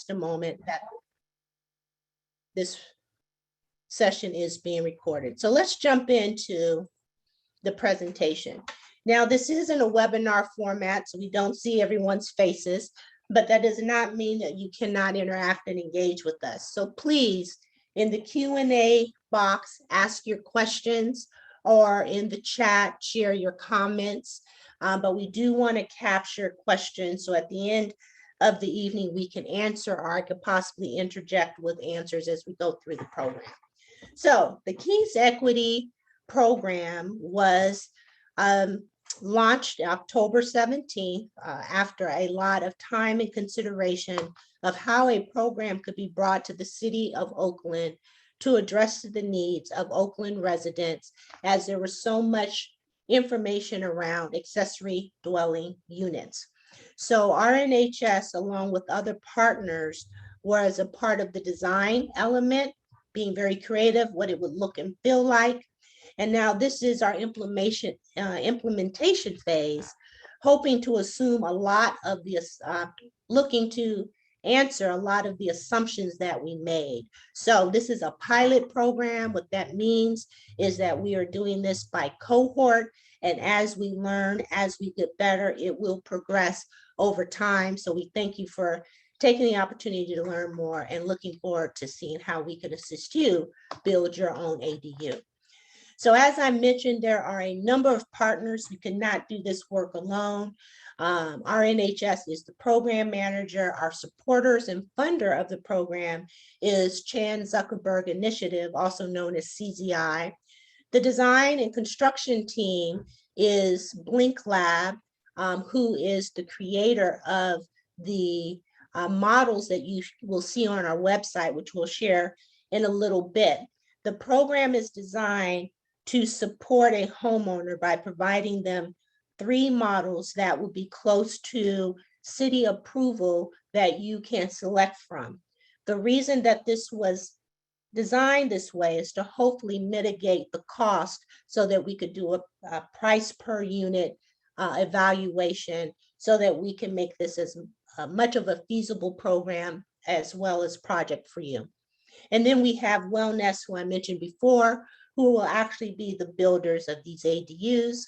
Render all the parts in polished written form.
a moment that this session is being recorded. So let's jump into the presentation. Now, this isn't a webinar format, so we don't see everyone's faces, but that does not mean that you cannot interact and engage with us. So please, in the Q&A box, ask your questions, or in the chat, share your comments. But we do want to capture questions, so at the end of the evening, we can answer, or I could possibly interject with answers as we go through the program. So the King's Equity program was launched October 17th after a lot of time and consideration of how a program could be brought to the city of Oakland to address the needs of Oakland residents, as there was so much information around accessory dwelling units. So RNHS, along with other partners, was a part of the design element, being very creative, what it would look and feel like. And now this is our implementation phase, hoping to assume a lot of the, looking to answer a lot of the assumptions that we made. So this is a pilot program. What that means is that we are doing this by cohort. And as we learn, as we get better, it will progress over time. So we thank you for taking the opportunity to learn more and looking forward to seeing how we can assist you build your own ADU. So as I mentioned, there are a number of partners. We cannot do this work alone. RNHS is the program manager. Our supporters and funder of the program is Chan Zuckerberg Initiative, also known as CZI. The design and construction team is Blink Lab, who is the creator of the models that you will see on our website, which we'll share in a little bit. The program is designed to support a homeowner by providing them 3 models that will be close to city approval that you can select from. The reason that this was designed this way is to hopefully mitigate the cost so that we could do a price per unit evaluation, so that we can make this as much of a feasible program as well as project for you. And then we have Wellness, who I mentioned before, who will actually be the builders of these ADUs.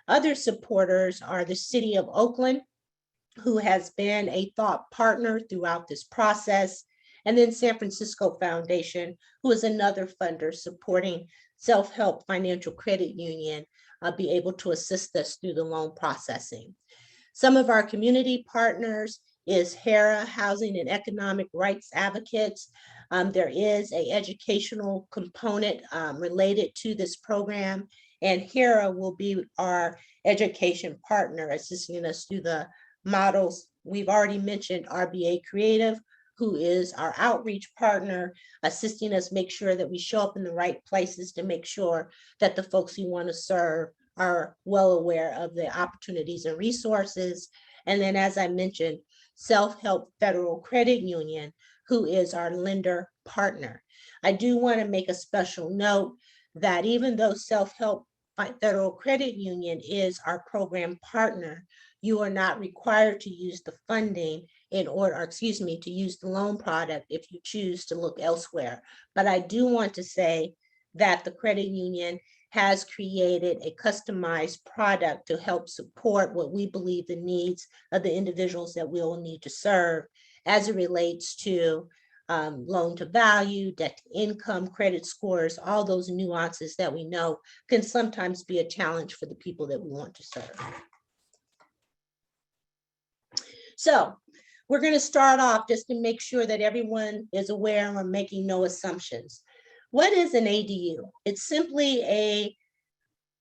Other supporters are the City of Oakland, who has been a thought partner throughout this process, and then San Francisco Foundation, who is another funder supporting Self-Help Financial Credit Union, be able to assist us through the loan processing. Some of our community partners is HERA, Housing and Economic Rights Advocates. There is an educational component related to this program, and HERA will be our education partner, assisting us through the models. We've already mentioned RBA Creative, who is our outreach partner, assisting us make sure that we show up in the right places to make sure that the folks we want to serve are well aware of the opportunities and resources. And then, as I mentioned, Self-Help Federal Credit Union, who is our lender partner. I do want to make a special note that even though Self-Help Federal Credit Union is our program partner, you are not required to use the funding in order, or excuse me, to use the loan product if you choose to look elsewhere. But I do want to say that the credit union has created a customized product to help support what we believe the needs of the individuals that we will need to serve as it relates to loan to value, debt to income, credit scores, all those nuances that we know can sometimes be a challenge for the people that we want to serve. So we're going to start off just to make sure that everyone is aware and we're making no assumptions. What is an ADU? It's simply a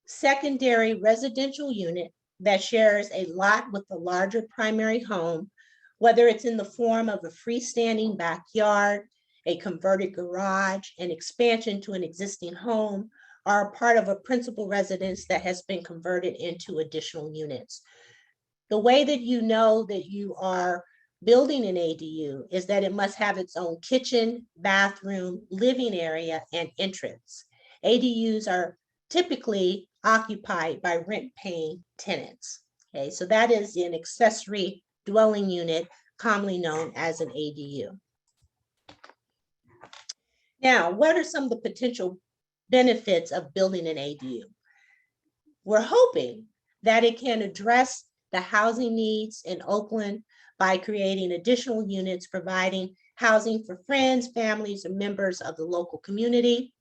secondary residential unit that shares a lot with a larger primary home, whether it's in the form of a freestanding backyard, a converted garage, an expansion to an existing home, or a part of a principal residence that has been converted into additional units. The way that you know that you are building an ADU is that it must have its own kitchen, bathroom, living area, and entrance. ADUs are typically occupied by rent-paying tenants. Okay, so that is an accessory dwelling unit commonly known as an ADU. Now, what are some of the potential benefits of building an ADU? We're hoping that it can address the housing needs in Oakland by creating additional units, providing housing for friends, families, and members of the local community.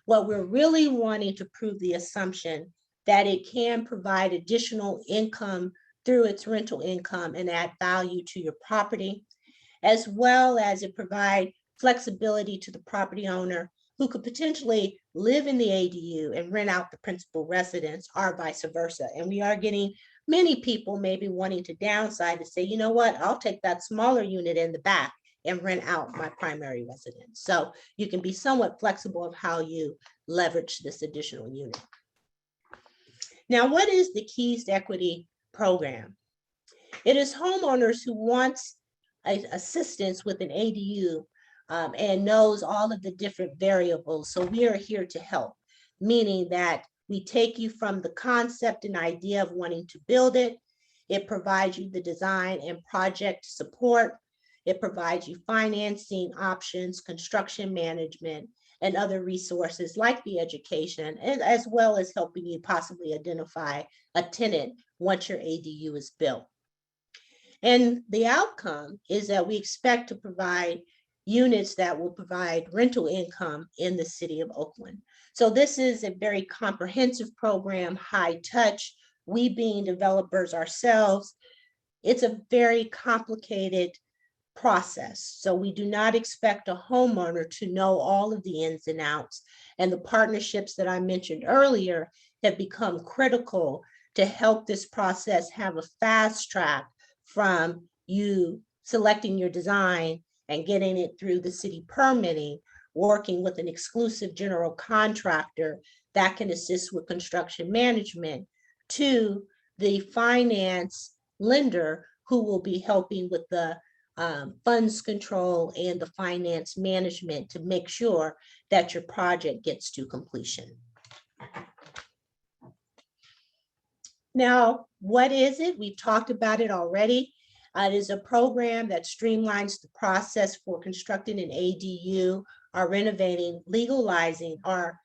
What we're really wanting to prove the assumption that it can provide additional income through its rental income and add value to your property, as well as it provide flexibility to the property owner who could potentially live in the ADU and rent out the principal residence or vice versa. And we are getting many people maybe wanting to downsize to say, you know what, I'll take that smaller unit in the back and rent out my primary residence. So you can be somewhat flexible of how you leverage this additional unit. Now, what is the Keys to Equity program? It is homeowners who wants assistance with an ADU and knows all of the different variables. So we are here to help, meaning that we take you from the concept and idea of wanting to build it. It provides you the design and project support. It provides you financing options, construction management, and other resources like the education, and as well as helping you possibly identify a tenant once your ADU is built. And the outcome is that we expect to provide units that will provide rental income in the city of Oakland. So this is a very comprehensive program, high touch. We being developers ourselves, it's a very complicated process. So we do not expect a homeowner to know all of the ins and outs. And the partnerships that I mentioned earlier have become critical to help this process have a fast track from you selecting your design and getting it through the city permitting, working with an exclusive general contractor that can assist with construction management, to the finance lender who will be helping with the funds control and the finance management to make sure that your project gets to completion. Now, what is it? We've talked about it already. It is a program that streamlines the process for constructing an ADU or renovating, legalizing, or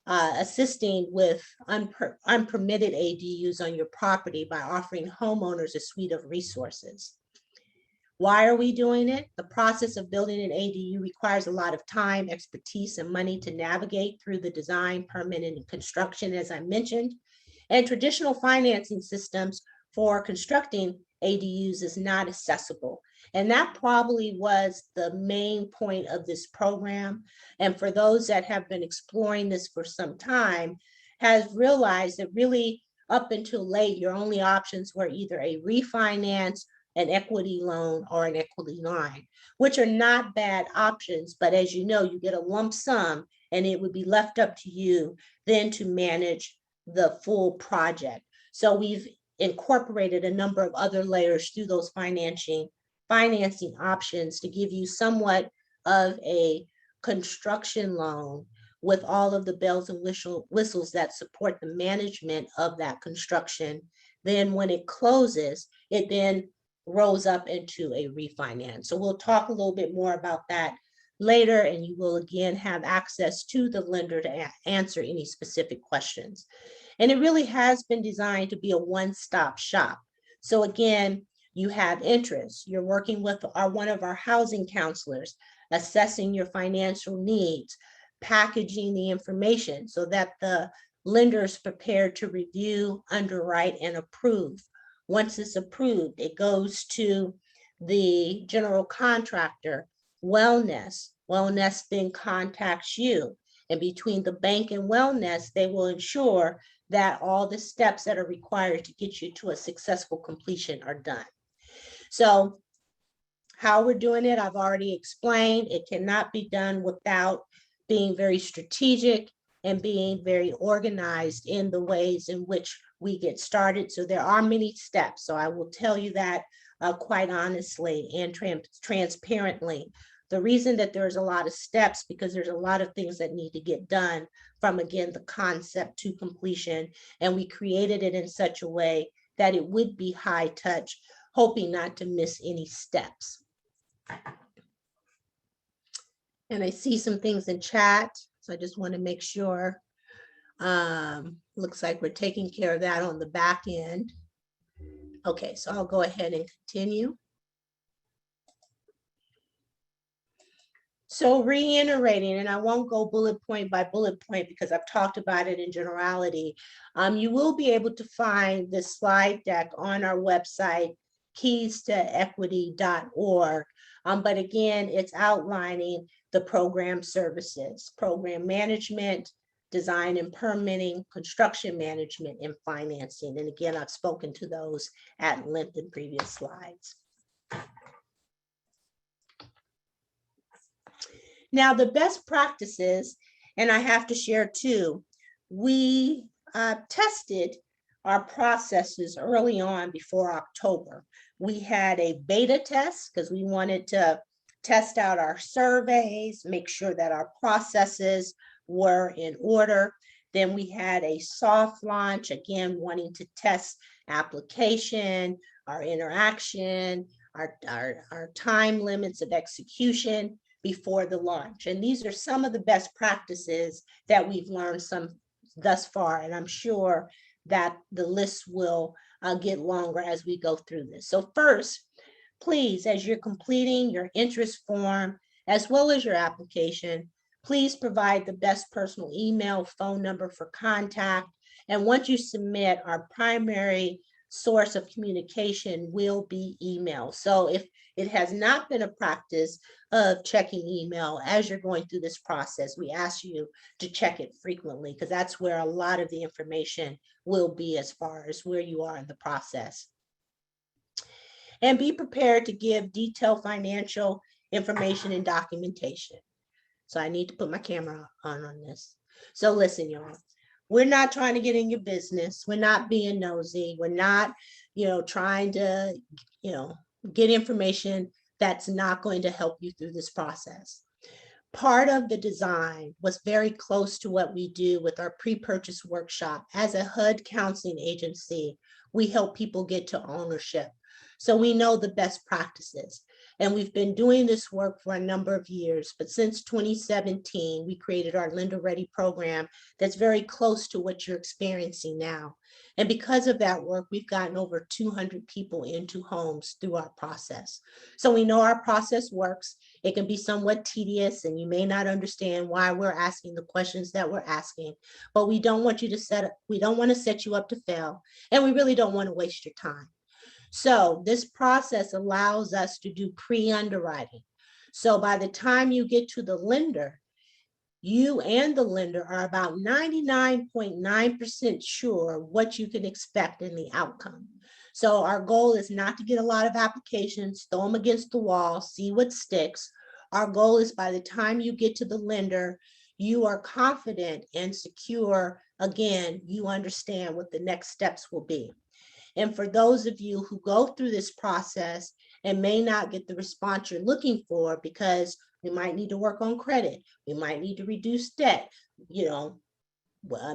assisting with unpermitted ADUs on your property by offering homeowners a suite of resources. Why are we doing it? The process of building an ADU requires a lot of time, expertise, and money to navigate through the design, permitting, and construction, as I mentioned. And traditional financing systems for constructing ADUs is not accessible. And that probably was the main point of this program. And for those that have been exploring this for some time, has realized that really up until late, your only options were either a refinance, an equity loan, or an equity line, which are not bad options. But as you know, you get a lump sum and it would be left up to you then to manage the full project. So we've incorporated a number of other layers through those financing options to give you somewhat of a construction loan with all of the bells and whistles that support the management of that construction. Then when it closes, it then rolls up into a refinance. So we'll talk a little bit more about that later, and you will again have access to the lender to answer any specific questions. And it really has been designed to be a one-stop shop. So again, you have interest. You're working with one of our housing counselors, assessing your financial needs, packaging the information so that the lender is prepared to review, underwrite, and approve. Once it's approved, it goes to the general contractor, Wellness. Wellness then contacts you. And between the bank and Wellness, they will ensure that all the steps that are required to get you to a successful completion are done. So how we're doing it, I've already explained. It cannot be done without being very strategic and being very organized in the ways in which we get started. So there are many steps. So I will tell you that quite honestly and transparently. The reason that there's a lot of steps because there's a lot of things that need to get done from, again, the concept to completion. And we created it in such a way that it would be high touch. hoping not to miss any steps. And I see some things in chat, so I just want to make sure. Looks like we're taking care of that on the back end. Okay, so I'll go ahead and continue. So reiterating, and I won't go bullet point by bullet point because I've talked about it in generality. You will be able to find this slide deck on our website, keystoequity.org. But again, it's outlining the program services, program management, design and permitting, construction management, and financing. And again, I've spoken to those at length in previous slides. Now, the best practices, and I have to share too, we tested our processes early on before October. We had a beta test because we wanted to test out our surveys, make sure that our processes were in order. Then we had a soft launch, again, wanting to test application, our interaction, our time limits of execution before the launch. And these are some of the best practices that we've learned thus far. And I'm sure that the list will get longer as we go through this. So first, please, as you're completing your interest form, as well as your application, please provide the best personal email, phone number for contact. And once you submit, our primary source of communication will be email. So if it has not been a practice of checking email as you're going through this process, we ask you to check it frequently because that's where a lot of the information will be as far as where you are in the process. And be prepared to give detailed financial information and documentation. So I need to put my camera on this. So listen, y'all, we're not trying to get in your business. We're not being nosy. We're not, trying to, get information that's not going to help you through this process. Part of the design was very close to what we do with our pre-purchase workshop. As a HUD counseling agency, we help people get to ownership. So we know the best practices. And we've been doing this work for a number of years, but since 2017, we created our Lender Ready program that's very close to what you're experiencing now. And because of that work, we've gotten over 200 people into homes through our process. So we know our process works. It can be somewhat tedious and you may not understand why we're asking the questions that we're asking, but we don't want to set you up to fail. And we really don't want to waste your time. So this process allows us to do pre-underwriting. So by the time you get to the lender, you and the lender are about 99.9% sure what you can expect in the outcome. So our goal is not to get a lot of applications, throw them against the wall, see what sticks. Our goal is by the time you get to the lender, you are confident and secure. Again, you understand what the next steps will be. And for those of you who go through this process and may not get the response you're looking for because we might need to work on credit, we might need to reduce debt, a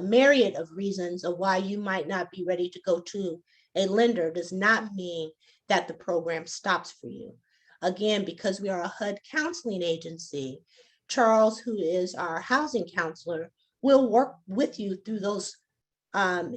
myriad of reasons of why you might not be ready to go to a lender does not mean that the program stops for you. Again, because we are a HUD counseling agency, Charles, who is our housing counselor, will work with you through those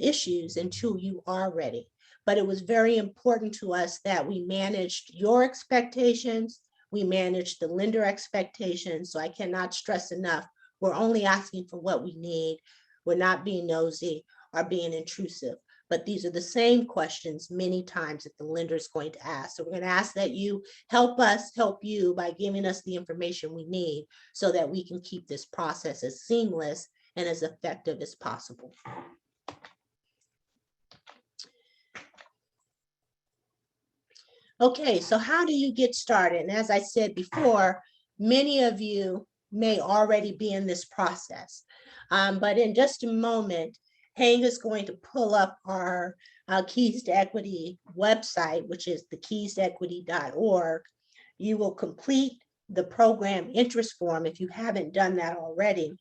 issues until you are ready. But it was very important to us that we managed your expectations, we managed the lender expectations. So I cannot stress enough, we're only asking for what we need. We're not being nosy or being intrusive, but these are the same questions many times that the lender is going to ask. So we're going to ask that you help us help you by giving us the information we need so that we can keep this process as seamless and as effective as possible. Okay, so how do you get started? And as I said before, many of you may already be in this process. But in just a moment, Hank is going to pull up our Keys to Equity website, which is the keystoequity.org. You will complete the program interest form if you haven't done that already.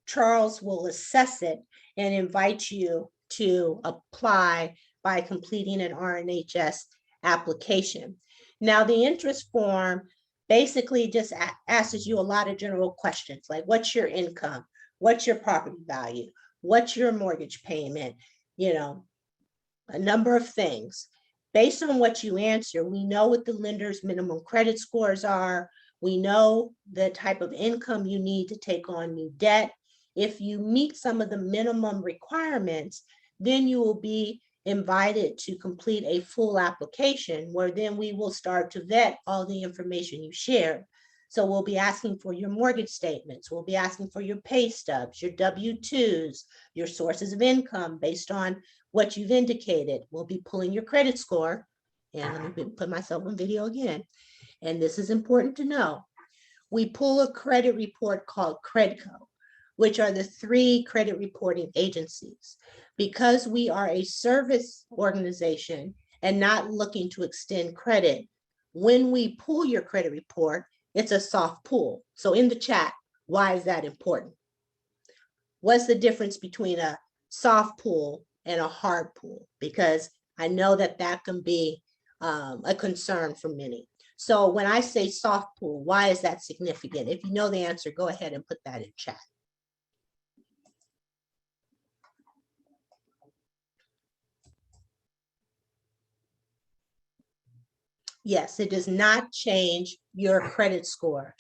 Charles will assess it and invite you to apply by completing an RNHS application. Now, the interest form basically just asks you a lot of general questions, like what's your income? What's your property value? What's your mortgage payment? You know, a number of things. Based on what you answer, we know what the lender's minimum credit scores are. We know the type of income you need to take on new debt. If you meet some of the minimum requirements, then you will be invited to complete a full application, where then we will start to vet all the information you shared. So we'll be asking for your mortgage statements. We'll be asking for your pay stubs, your W-2s, your sources of income based on what you've indicated. We'll be pulling your credit score. And let me put myself on video again. And this is important to know. We pull a credit report called Credco, which are the 3 credit reporting agencies. Because we are a service organization and not looking to extend credit, when we pull your credit report, it's a soft pull. So in the chat, why is that important? What's the difference between a soft pull and a hard pull? Because I know that that can be a concern for many. So when I say soft pull, why is that significant? If you know the answer, go ahead and put that in chat. Yes, it does not change your credit score.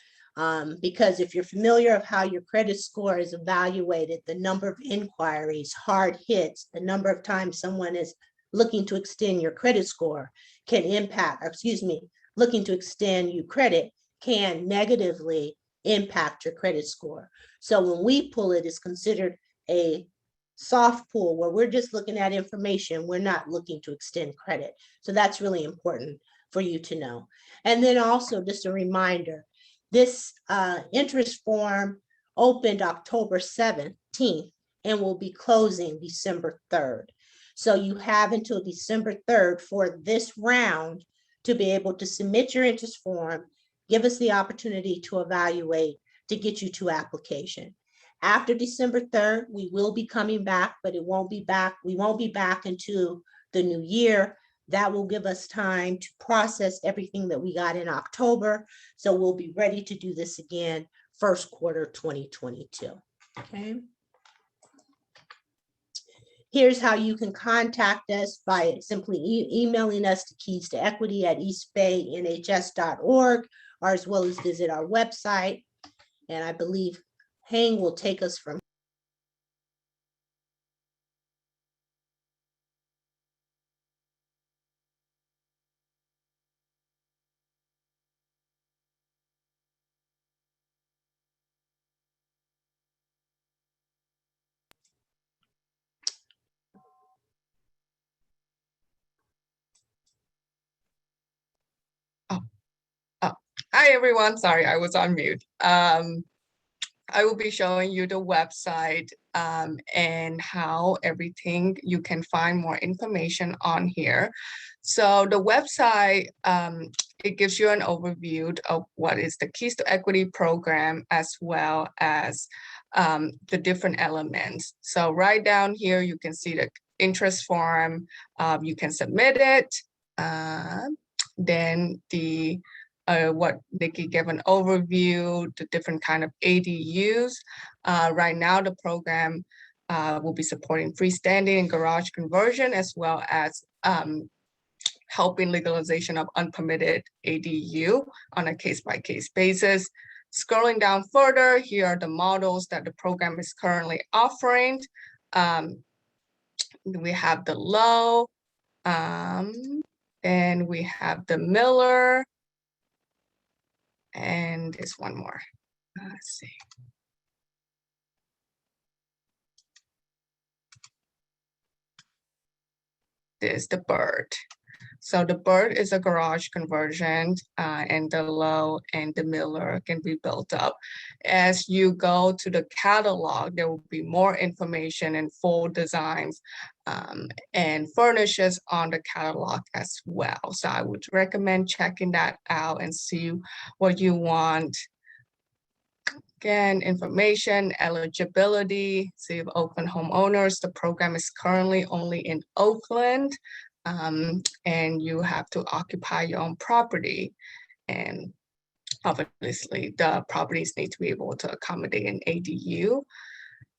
Because if you're familiar of how your credit score is evaluated, the number of inquiries, hard hits, the number of times someone is looking to extend your credit score can impact, or excuse me, looking to extend you credit can negatively impact your credit score. So when we pull it, it's considered a soft pull, where we're just looking at information. We're not looking to extend credit. So that's really important for you to know. And then also just a reminder, this interest form opened October 17th and will be closing December 3rd. So you have until December 3rd for this round to be able to submit your interest form, give us the opportunity to evaluate, to get you to application. After December 3rd, we will be coming back, but it won't be back. We won't be back into the new year. That will give us time to process everything that we got in October. So we'll be ready to do this again first quarter 2022. Okay. Here's how you can contact us by simply emailing us to keystoequity@eastbaynhs.org, or as well as visit our website. And I believe Hang will take us from Hi, everyone. Sorry, I was on mute. I will be showing you the website and how everything, you can find more information on here. So the website, it gives you an overview of what is the Keys to Equity program, as well as the different elements. So right down here, you can see the interest form. You can submit it. Then what Nikki gave an overview, the different kind of ADUs. Right now, the program will be supporting freestanding and garage conversion, as well as helping legalization of unpermitted ADU on a case-by-case basis. Scrolling down further, here are the models that the program is currently offering. We have the low, and we have the Miller, and there's one more. Let's see. There's the Bird. So the Bird is a garage conversion, and the Low and the Miller can be built up. As you go to the catalog, there will be more information and full designs and furnishes on the catalog as well. So I would recommend checking that out and see what you want. Again, information, eligibility, see if Oakland homeowners. The program is currently only in Oakland. and you have to occupy your own property. And obviously, the properties need to be able to accommodate an ADU.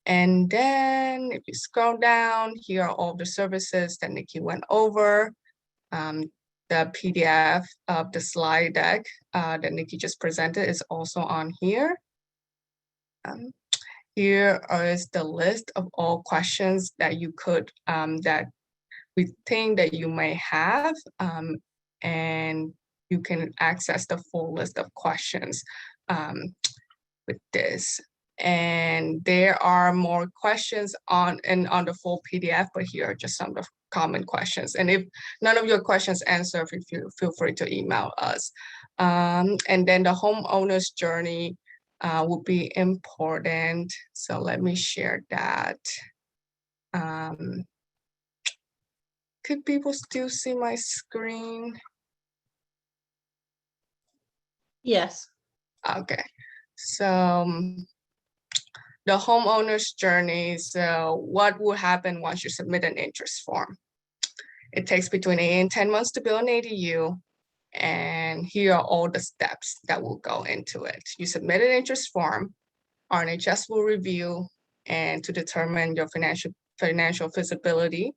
And then if you scroll down, here are all the services that Nikki went over. The PDF of the slide deck that Nikki just presented is also on here. Here is the list of all questions that you could, that we think that you may have, and you can access the full list of questions with this. And there are more questions on the full PDF, but here are just some of the common questions. And if none of your questions answer, feel free to email us. And then the homeowner's journey will be important. So let me share that. Could people still see my screen? Yes. Okay, so the homeowner's journey. So what will happen once you submit an interest form? It takes between 8 and 10 months to build an ADU. And here are all the steps that will go into it. You submit an interest form, RNHS will review and to determine your financial feasibility.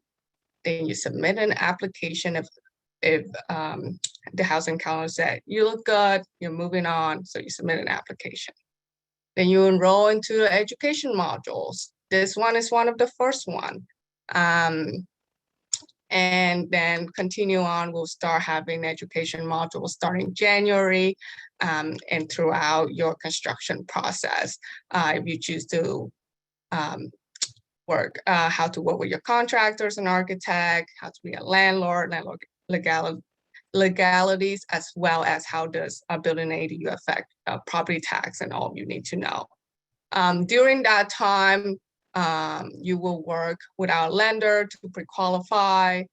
Then you submit an application if the housing counselor said, you look good, you're moving on, so you submit an application. Then you enroll into the education modules. This one is one of the first one. And then continue on, we'll start having education modules starting January and throughout your construction process. If you choose to work, how to work with your contractors and architect, how to be a landlord legalities, as well as how does building an ADU affect property tax and all you need to know. During that time, you will work with our lender to pre-qualify.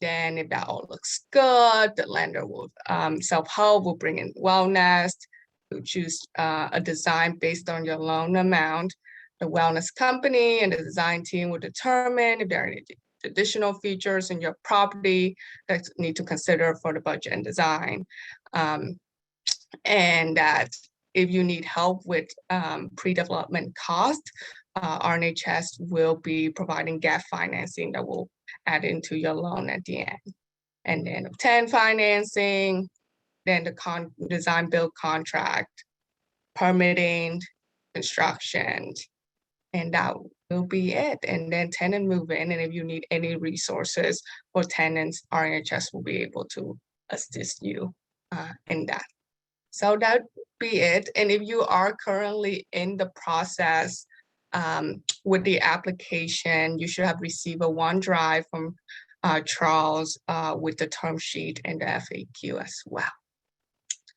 Then if that all looks good, the lender will self-help, will bring in wellness, to choose a design based on your loan amount. The wellness company and the design team will determine if there are any additional features in your property that need to consider for the budget and design. And that if you need help with pre-development cost, RNHS will be providing gap financing that will add into your loan at the end. And then obtain financing, then the design build contract, permitting, construction, and that will be it. And then tenant move in, and if you need any resources for tenants, RNHS will be able to assist you in that. So that would be it. And if you are currently in the process with the application, you should have received a OneDrive from Charles with the term sheet and the FAQ as well.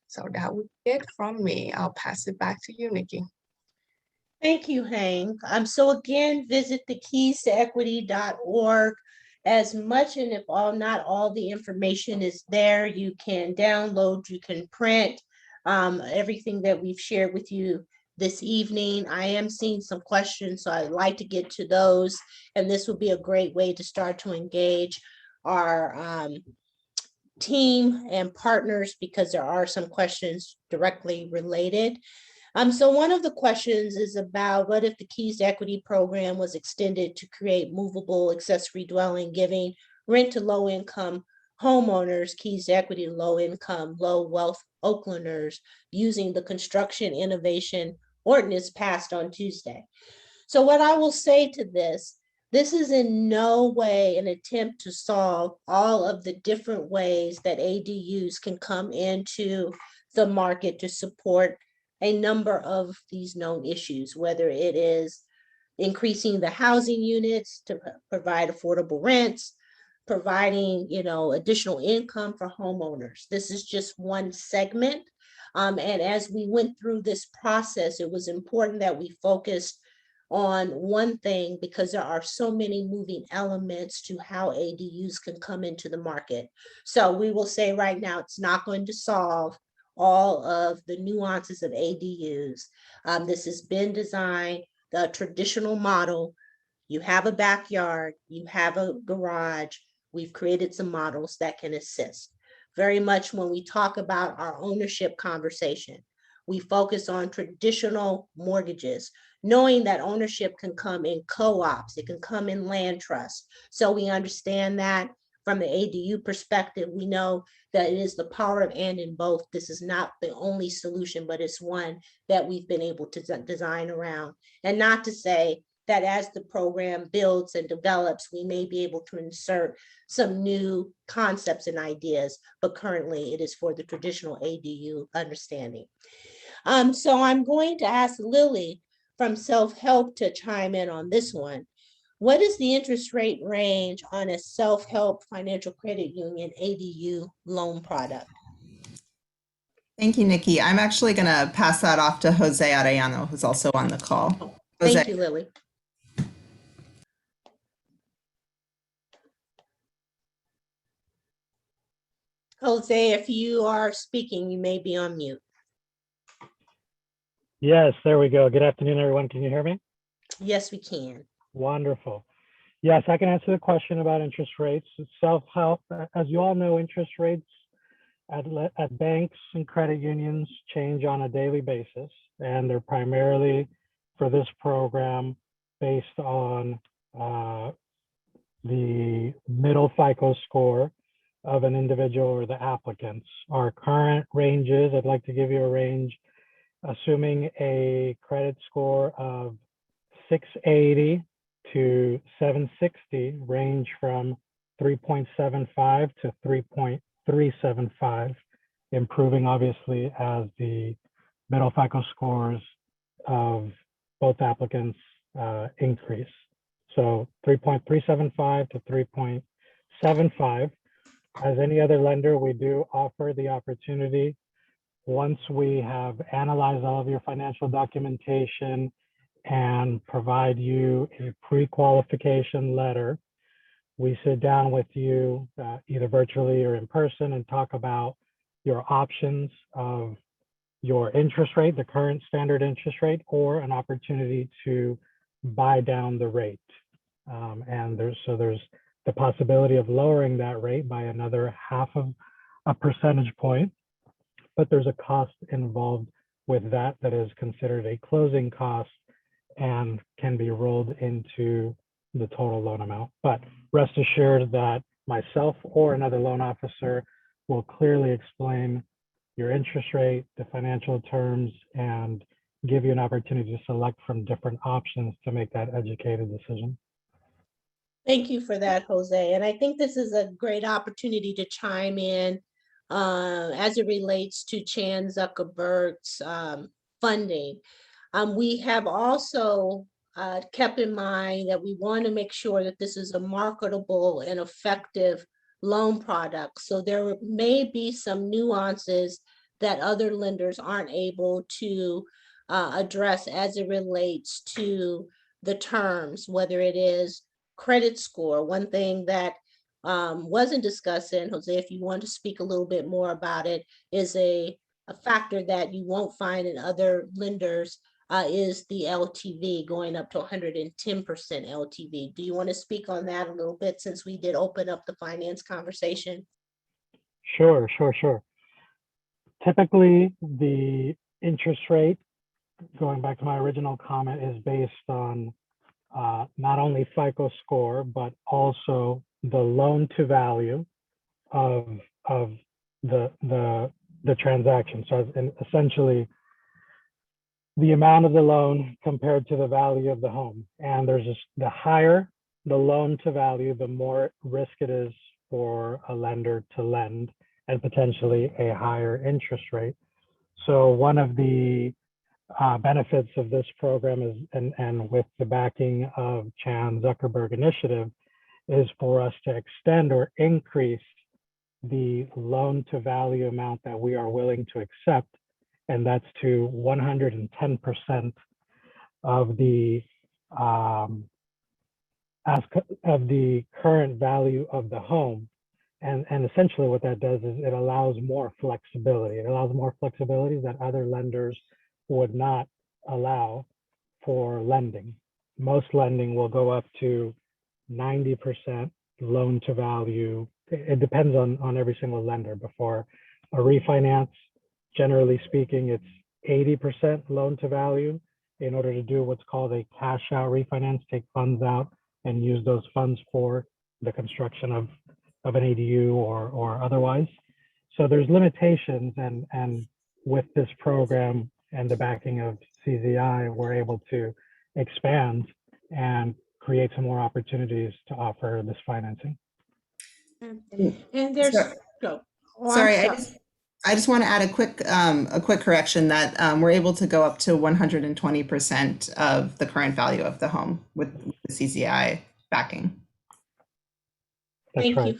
So that would be it from me. I'll pass it back to you, Nikki. Thank you, Hang. So again, visit the keystoequity.org. As much, and if not all the information is there, you can download, you can print everything that we've shared with you this evening. I am seeing some questions, so I'd like to get to those, and this will be a great way to start to engage our team and partners, because there are some questions directly related. So one of the questions is about what if the Keys to Equity program was extended to create movable accessory dwelling, giving rent to low-income homeowners, Keys to Equity low-income, low-wealth Oaklanders, using the construction innovation ordinance passed on Tuesday. So what I will say to this is in no way an attempt to solve all of the different ways that ADUs can come into the market to support a number of these known issues, whether it is increasing the housing units to provide affordable rents, providing, additional income for homeowners. This is just one segment. And as we went through this process, it was important that we focused on one thing, because there are so many moving elements to how ADUs can come into the market. So we will say right now, it's not going to solve all of the nuances of ADUs. This has been designed, the traditional model, You have a backyard, you have a garage. We've created some models that can assist. Very much when we talk about our ownership conversation, we focus on traditional mortgages, knowing that ownership can come in co-ops, it can come in land trusts. So we understand that from the ADU perspective, we know that it is the power of and in both. This is not the only solution, but it's one that we've been able to design around. And not to say that as the program builds and develops, we may be able to insert some new concepts and ideas, but currently it is for the traditional ADU understanding. So I'm going to ask Lily from Self-Help to chime in on this one. What is the interest rate range on a self-help financial credit union ADU loan product? Thank you, Nikki. I'm actually going to pass that off to Jose Arellano, who's also on the call. Thank you, Lily. Jose, if you are speaking, you may be on mute. Yes, there we go. Good afternoon, everyone. Can you hear me? Yes, we can. Wonderful. Yes, I can answer the question about interest rates. Self-help, as you all know, interest rates at banks and credit unions change on a daily basis, and they're primarily for this program based on the middle FICO score of an individual or the applicants. Our current ranges, I'd like to give you a range, assuming a credit score of 680 to 760, range from 3.75 to 3.375, improving obviously as the middle FICO scores of both applicants increase. So 3.375 to 3.75. As any other lender, we do offer the opportunity, once we have analyzed all of your financial documentation and provide you a pre-qualification letter, we sit down with you either virtually or in person and talk about your options of your interest rate, the current standard interest rate, or an opportunity to buy down the rate. And there's the possibility of lowering that rate by another 0.5 percentage point, but there's a cost involved with that that is considered a closing cost and can be rolled into the total loan amount. But rest assured that myself or another loan officer will clearly explain your interest rate, the financial terms, and give you an opportunity to select from different options to make that educated decision. Thank you for that, Jose. And I think this is a great opportunity to chime in as it relates to Chan Zuckerberg's funding. We have also kept in mind that we want to make sure that this is a marketable and effective loan product. So there may be some nuances that other lenders aren't able to address as it relates to the terms, whether it is credit score. One thing that wasn't discussed, and Jose, if you want to speak a little bit more about it, is a factor that you won't find in other lenders is the LTV going up to 110% LTV. Do you want to speak on that a little bit, since we did open up the finance conversation? Sure. Typically, the interest rate, going back to my original comment, is based on not only FICO score, but also the loan to value of the transaction. So essentially, the amount of the loan compared to the value of the home. And there's just, the higher the loan to value, the more risk it is for a lender to lend, and potentially a higher interest rate. So one of the benefits of this program is, and with the backing of Chan Zuckerberg Initiative, is for us to extend or increase the loan to value amount that we are willing to accept, and that's to 110% of the current value of the home. And essentially what that does is it allows more flexibility. It allows more flexibility that other lenders would not allow for lending. most lending will go up to 90% loan to value. It depends on every single lender. Before a refinance, generally speaking, it's 80% loan to value in order to do what's called a cash out refinance, take funds out and use those funds for the construction of an ADU or otherwise. So there's limitations, and with this program and the backing of CZI, we're able to expand and create some more opportunities to offer this financing. And there's, So- oh, I'm Sorry, sorry. I just want to add a quick correction that we're able to go up to 120% of the current value of the home with the CCI backing. That's right.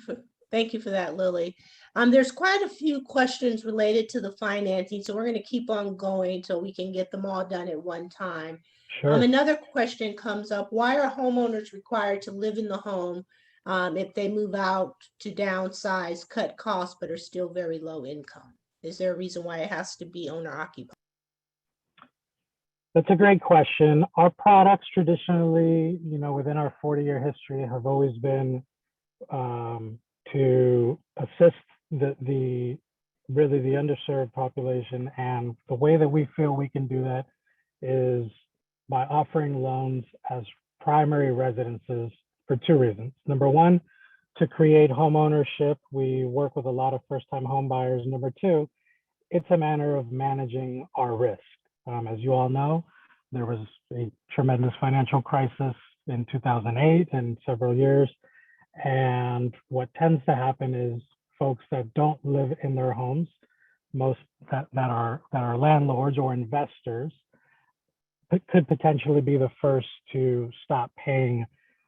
Thank you for that, Lily. There's quite a few questions related to the financing, so we're going to keep on going so we can get them all done at one time. Sure. Another question comes up: why are homeowners required to live in the home if they move out to downsize, cut costs, but are still very low income? Is there a reason why it has to be owner occupied? That's a great question. Our products traditionally, within our 40-year history, have always been to assist the underserved population. And the way that we feel we can do that is by offering loans as primary residences for two reasons. Number one, to create home ownership. We work with a lot of first-time home buyers. Number two, it's a manner of managing our risk. As you all know, there was a tremendous financial crisis in 2008 and several years. And what tends to happen is folks that don't live in their homes, most that are landlords or investors, could potentially be the first to stop paying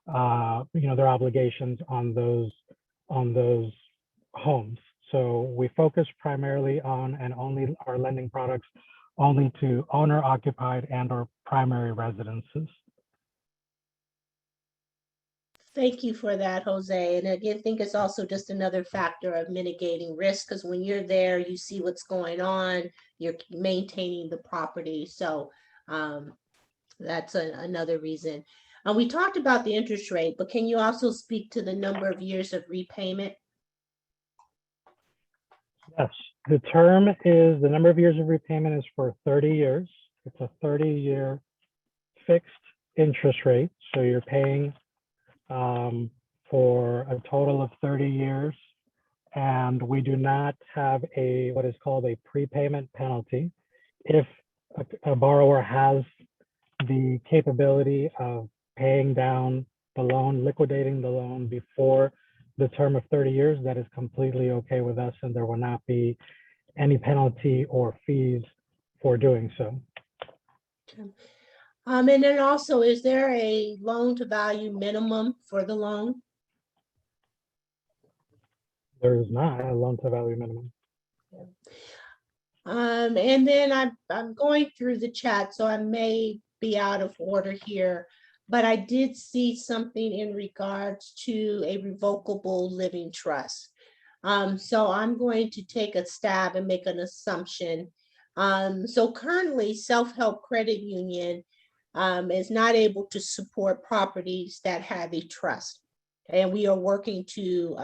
their obligations on those homes. So we focus primarily on and only our lending products only to owner occupied and or primary residences. Thank you for that, Jose. And again, I think it's also just another factor of mitigating risk, because when you're there, you see what's going on, you're maintaining the property. So that's another reason. We talked about the interest rate, but can you also speak to the number of years of repayment? Yes, the number of years of repayment is for 30 years. It's a 30-year fixed interest rate. So you're paying for a total of 30 years. And we do not have what is called a prepayment penalty. If a borrower has the capability of paying down the loan, liquidating the loan before the term of 30 years, that is completely okay with us, and there will not be any penalty or fees for doing so. And then also, is there a loan to value minimum for the loan? There is not a loan to value minimum. And then I'm going through the chat, so I may be out of order here, but I did see something in regards to a revocable living trust. So I'm going to take a stab and make an assumption. So currently, Self-Help Credit Union is not able to support properties that have a trust. And we are working to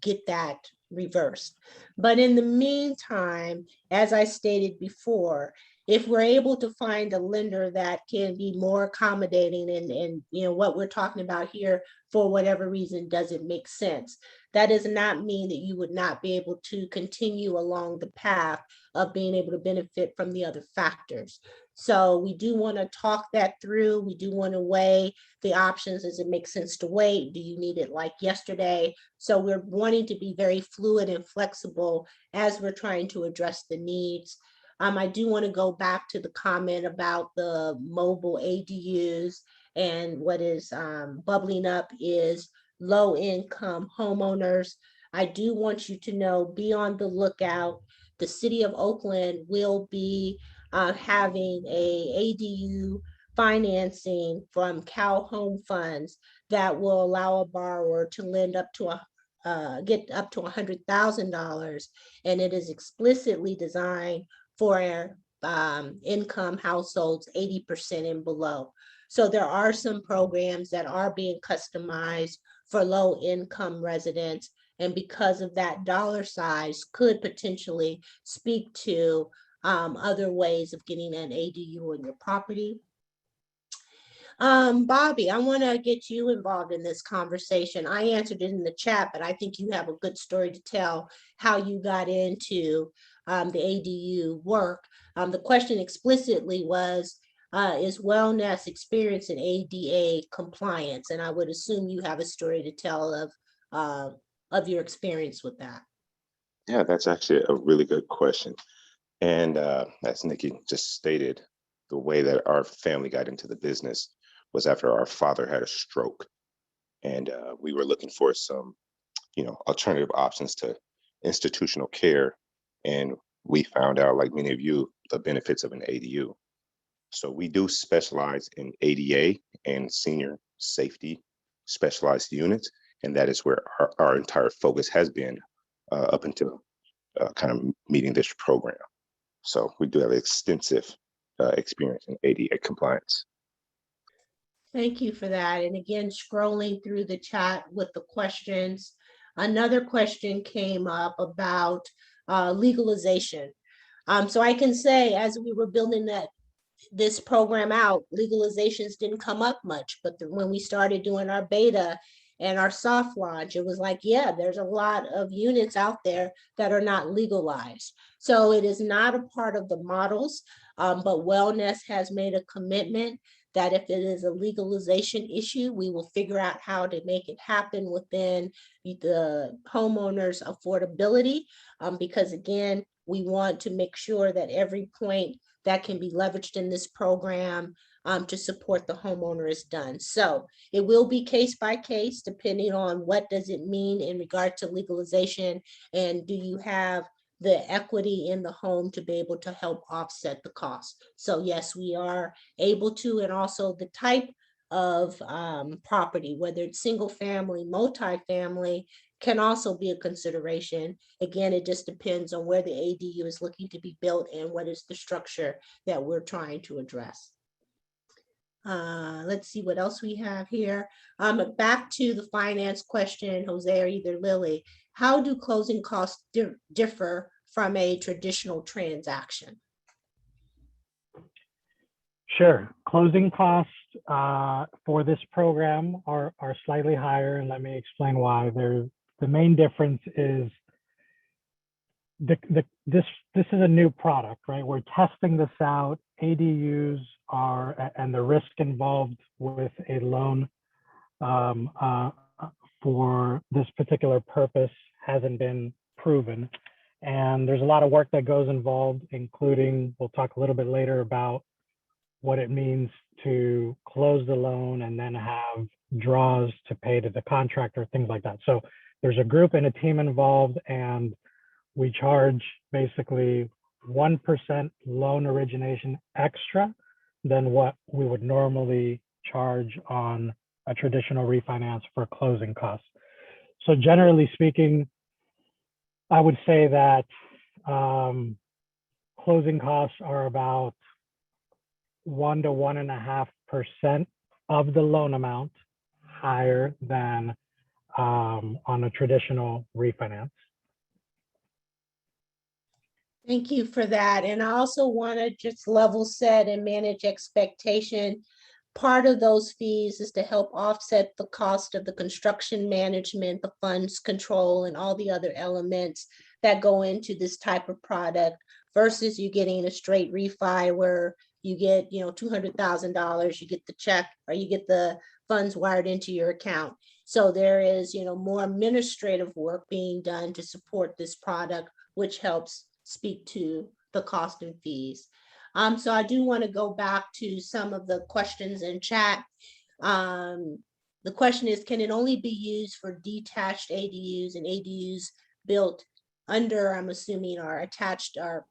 get that reversed. But in the meantime, as I stated before, if we're able to find a lender that can be more accommodating and what we're talking about here, for whatever reason, doesn't make sense, that does not mean that you would not be able to continue along the path of being able to benefit from the other factors. So we do want to talk that through. We do want to weigh the options. Does it make sense to wait? Do you need it like yesterday? So we're wanting to be very fluid and flexible as we're trying to address the needs. I do want to go back to the comment about the mobile ADUs, and what is bubbling up is low income homeowners. I do want you to know, be on the lookout. The city of Oakland will be having a ADU financing from Cal Home Funds that will allow a borrower to lend up to get up to $100,000, and it is explicitly designed for income households 80% and below. So there are some programs that are being customized for low income residents. And because of that, dollar size could potentially speak to other ways of getting an ADU on your property. Bobby, I want to get you involved in this conversation. I answered it in the chat, but I think you have a good story to tell how you got into the ADU work. The question explicitly was, is wellness experience in ADA compliance? And I would assume you have a story to tell of your experience with that. Yeah, that's actually a really good question. And as Nikki just stated, the way that our family got into the business was after our father had a stroke. And we were looking for some, alternative options to institutional care. And we found out, like many of you, the benefits of an ADU. So we do specialize in ADA and senior safety specialized units. And that is where our entire focus has been up until kind of meeting this program. So we do have extensive experience in ADA compliance. Thank you for that. And again, scrolling through the chat with the questions, another question came up about legalization. So I can say, as we were building this program out, legalizations didn't come up much, but when we started doing our beta and our soft launch, it was like, yeah, there's a lot of units out there that are not legalized. So it is not a part of the models, but Wellness has made a commitment that if it is a legalization issue, we will figure out how to make it happen within the homeowners' affordability, because again, we want to make sure that every point that can be leveraged in this program to support the homeowner is done. So it will be case by case, depending on what does it mean in regard to legalization, and do you have the equity in the home to be able to help offset the cost. So yes, we are able to, and also the type of property, whether it's single family, multifamily, can also be a consideration. Again, it just depends on where the ADU is looking to be built and what is the structure that we're trying to address. Let's see what else we have here. Back to the finance question, Jose or either Lily. How do closing costs differ from a traditional transaction? Sure. Closing costs for this program are slightly higher, and let me explain why. The main difference is this is a new product, right? We're testing this out. ADUs and the risk involved with a loan for this particular purpose hasn't been proven. And there's a lot of work that goes involved, including, we'll talk a little bit later about what it means to close the loan and then have draws to pay to the contractor, things like that. So there's a group and a team involved, and we charge basically 1% loan origination extra than what we would normally charge on a traditional refinance for closing costs. So generally speaking, I would say that closing costs are about 1 to 1.5% of the loan amount higher than on a traditional refinance. Thank you for that. And I also want to just level set and manage expectation. Part of those fees is to help offset the cost of the construction management, the funds control, and all the other elements that go into this type of product versus you getting a straight refi where you get, $200,000, you get the check or you get the funds wired into your account. So there is, more administrative work being done to support this product, which helps speak to the cost and fees. So I do want to go back to some of the questions in chat. The question is, can it only be used for detached ADUs and ADUs built under, I'm assuming, are attached or,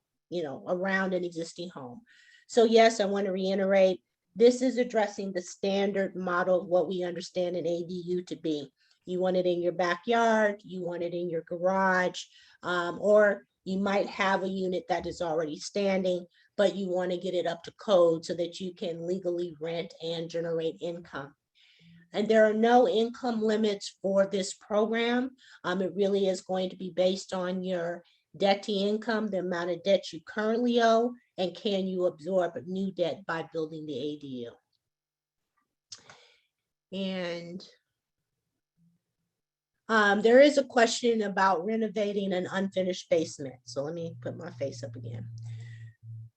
around an existing home? So yes, I want to reiterate, this is addressing the standard model of what we understand an ADU to be. You want it in your backyard, you want it in your garage, or you might have a unit that is already standing, but you want to get it up to code so that you can legally rent and generate income. And there are no income limits for this program. It really is going to be based on your debt to income, the amount of debt you currently owe, and can you absorb new debt by building the ADU. And there is a question about renovating an unfinished basement. So let me put my face up again.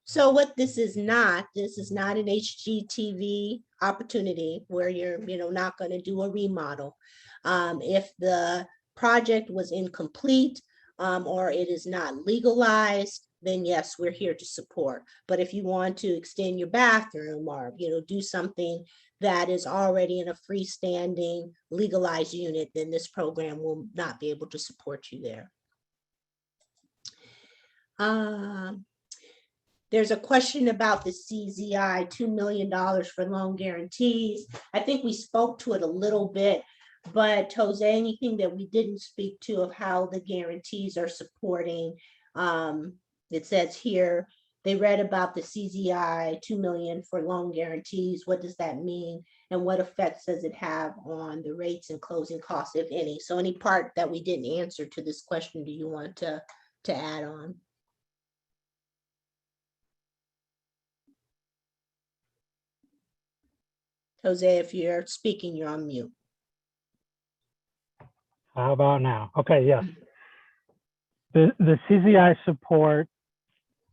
So what this is not an HGTV opportunity where you're, not going to do a remodel. If the project was incomplete or it is not legalized, then yes, we're here to support. But if you want to extend your bathroom or, do something that is already in a freestanding legalized unit, then this program will not be able to support you there. There's a question about the CZI, $2 million for loan guarantees. I think we spoke to it a little bit, but Jose, anything that we didn't speak to of how the guarantees are supporting? It says here, they read about the CZI, $2 million for loan guarantees. What does that mean? And what effects does it have on the rates and closing costs, if any? So any part that we didn't answer to this question, do you want to add on? Jose, if you're speaking, you're on mute. How about now? Okay, yes. The CZI support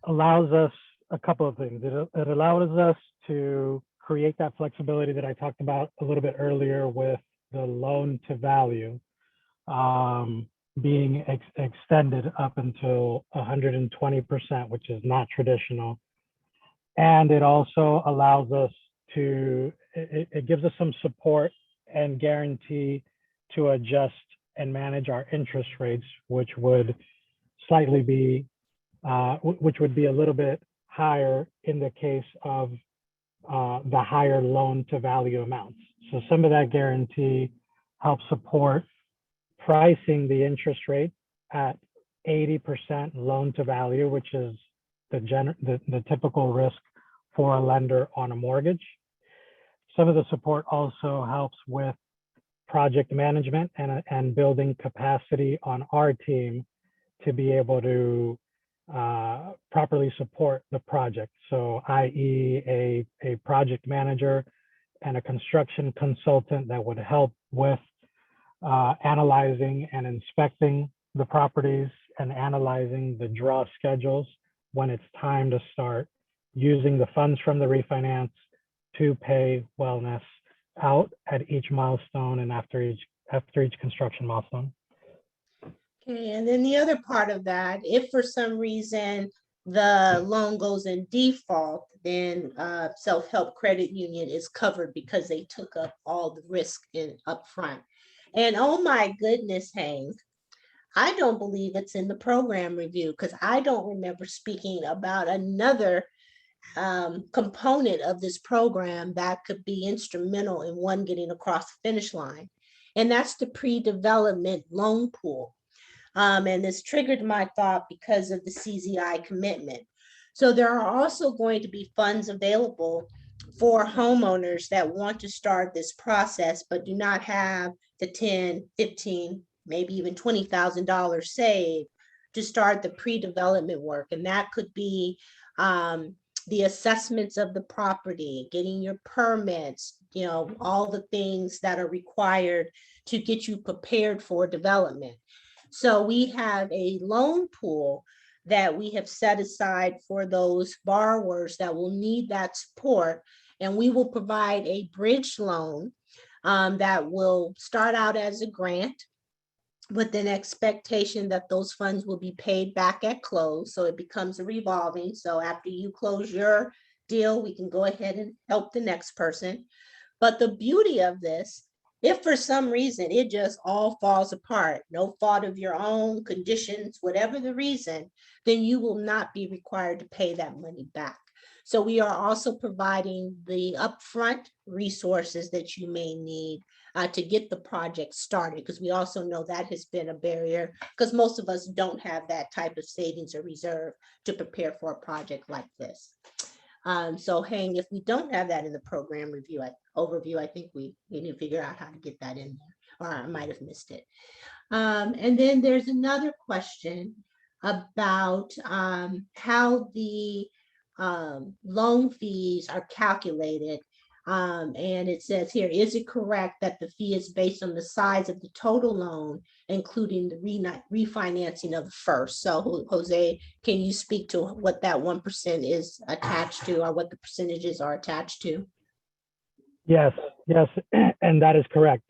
allows us a couple of things. It allows us to create that flexibility that I talked about a little bit earlier with the loan to value being extended up until 120%, which is not traditional. And it also allows us to, it gives us some support and guarantee to adjust and manage our interest rates, which would slightly be, which would be a little bit higher in the case of the higher loan to value amounts. So some of that guarantee helps support pricing the interest rate at 80% loan to value, which is the typical risk for a lender on a mortgage. Some of the support also helps with project management and building capacity on our team to be able to properly support the project. So i.e. a project manager and a construction consultant that would help with analyzing and inspecting the properties and analyzing the draw schedules when it's time to start using the funds from the refinance to pay wellness out at each milestone and after each construction milestone. Okay, and then the other part of that, if for some reason the loan goes in default, then self-help credit union is covered because they took up all the risk in upfront. And oh my goodness, Hank, I don't believe it's in the program review because I don't remember speaking about another component of this program that could be instrumental in one getting across the finish line. And that's the pre-development loan pool. And this triggered my thought because of the CZI commitment. So there are also going to be funds available for homeowners that want to start this process, but do not have the 10, 15, maybe even $20,000 saved to start the pre-development work. And that could be the assessments of the property, getting your permits, all the things that are required to get you prepared for development. So we have a loan pool that we have set aside for those borrowers that will need that support. And we will provide a bridge loan that will start out as a grant with an expectation that those funds will be paid back at close. So it becomes a revolving. So after you close your deal, we can go ahead and help the next person. But the beauty of this, if for some reason it just all falls apart, no fault of your own, conditions, whatever the reason, then you will not be required to pay that money back. So we are also providing the upfront resources that you may need to get the project started, because we also know that has been a barrier, because most of us don't have that type of savings or reserve to prepare for a project like this. So Hang, if we don't have that in the program overview, I think we need to figure out how to get that in there, or I might have missed it. And then there's another question about how the loan fees are calculated. And it says here, is it correct that the fee is based on the size of the total loan, including the refinancing of the first? So Jose, can you speak to what that 1% is attached to, or what the percentages are attached to? Yes, and that is correct.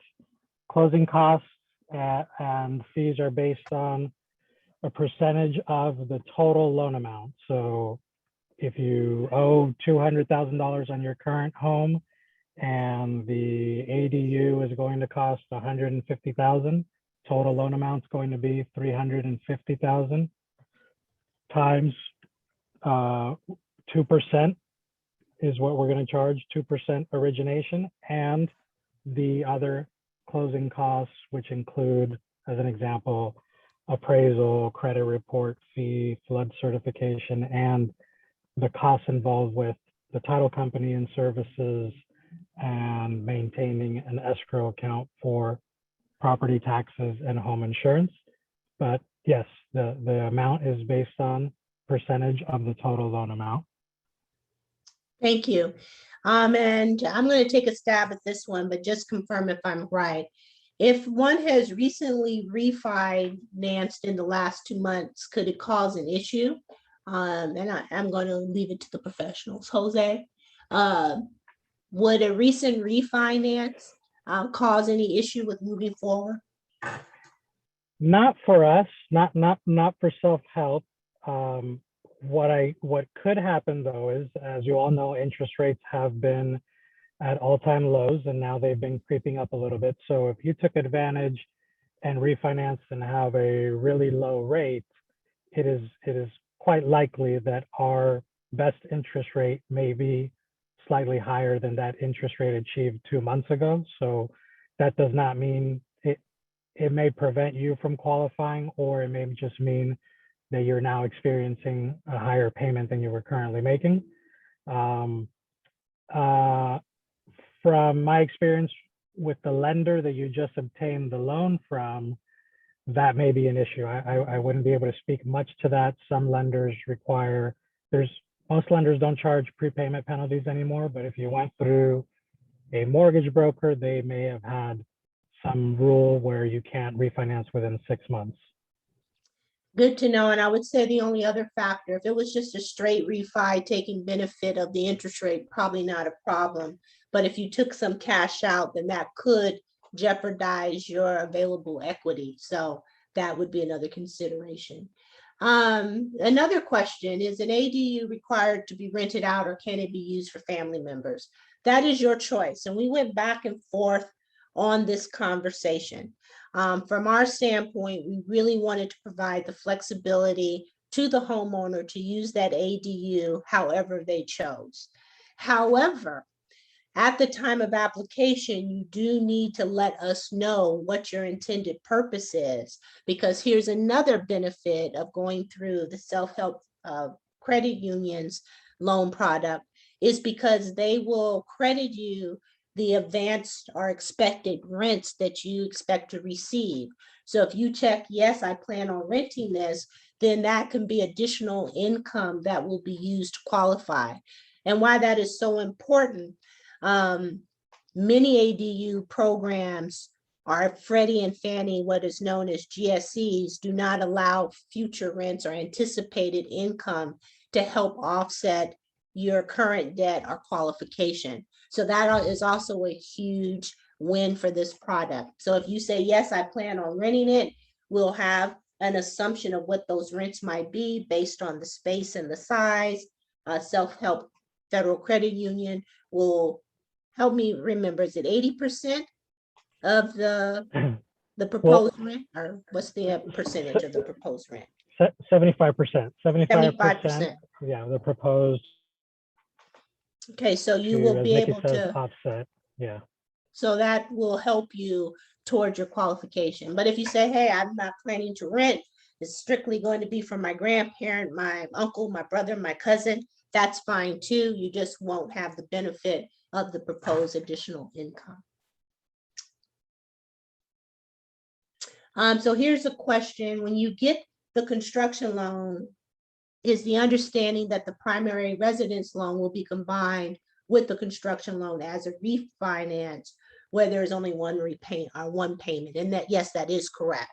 Closing costs and fees are based on a percentage of the total loan amount. So if you owe $200,000 on your current home and the ADU is going to cost $150,000, total loan amount is going to be $350,000 times 2% is what we're going to charge, 2% origination, and the other closing costs, which include, as an example, appraisal, credit report fee, flood certification, and the costs involved with the title company and services and maintaining an escrow account for property taxes and home insurance. But yes, the amount is based on percentage of the total loan amount. Thank you. And I'm going to take a stab at this one, but just confirm if I'm right. If one has recently refinanced in the last 2 months, could it cause an issue? And I'm going to leave it to the professionals. Jose, would a recent refinance cause any issue with moving forward? Not for us, not for self-help. What could happen though is, as you all know, interest rates have been at all-time lows, and now they've been creeping up a little bit. So if you took advantage and refinanced and have a really low rate, it is quite likely that our best interest rate may be slightly higher than that interest rate achieved 2 months ago. So that does not mean it may prevent you from qualifying, or it may just mean that you're now experiencing a higher payment than you were currently making. From my experience with the lender that you just obtained the loan from, that may be an issue. I wouldn't be able to speak much to that. Some lenders require, most lenders don't charge prepayment penalties anymore, but if you went through a mortgage broker, they may have had some rule where you can't refinance within 6 months. Good to know. And I would say the only other factor, if it was just a straight refi taking benefit of the interest rate, probably not a problem. But if you took some cash out, then that could jeopardize your available equity. So that would be another consideration. Another question, is an ADU required to be rented out, or can it be used for family members? That is your choice. And we went back and forth on this conversation. From our standpoint, we really wanted to provide the flexibility to the homeowner to use that ADU however they chose. However, at the time of application, you do need to let us know what your intended purpose is, because here's another benefit of going through the self-help credit union's loan product, is because they will credit you the advanced or expected rents that you expect to receive. So if you check, yes, I plan on renting this, then that can be additional income that will be used to qualify. And why that is so important, many ADU programs are Freddie and Fannie, what is known as GSEs, do not allow future rents or anticipated income to help offset your current debt or qualification. So that is also a huge win for this product. So if you say, yes, I plan on renting it, we'll have an assumption of what those rents might be based on the space and the size. Self-help Federal Credit Union will help me remember, is it 80% of the proposed rent, or what's the percentage of the proposed rent? 75%. 75%. Yeah, the proposed Okay, so you will as be Nikki able says, to, offset. Yeah. so that will help you towards your qualification. But if you say, hey, I'm not planning to rent, it's strictly going to be for my grandparent, my uncle, my brother, my cousin, that's fine too. You just won't have the benefit of the proposed additional income. So here's a question. When you get the construction loan, is the understanding that the primary residence loan will be combined with the construction loan as a refinance where there's only one payment? And that, yes, that is correct.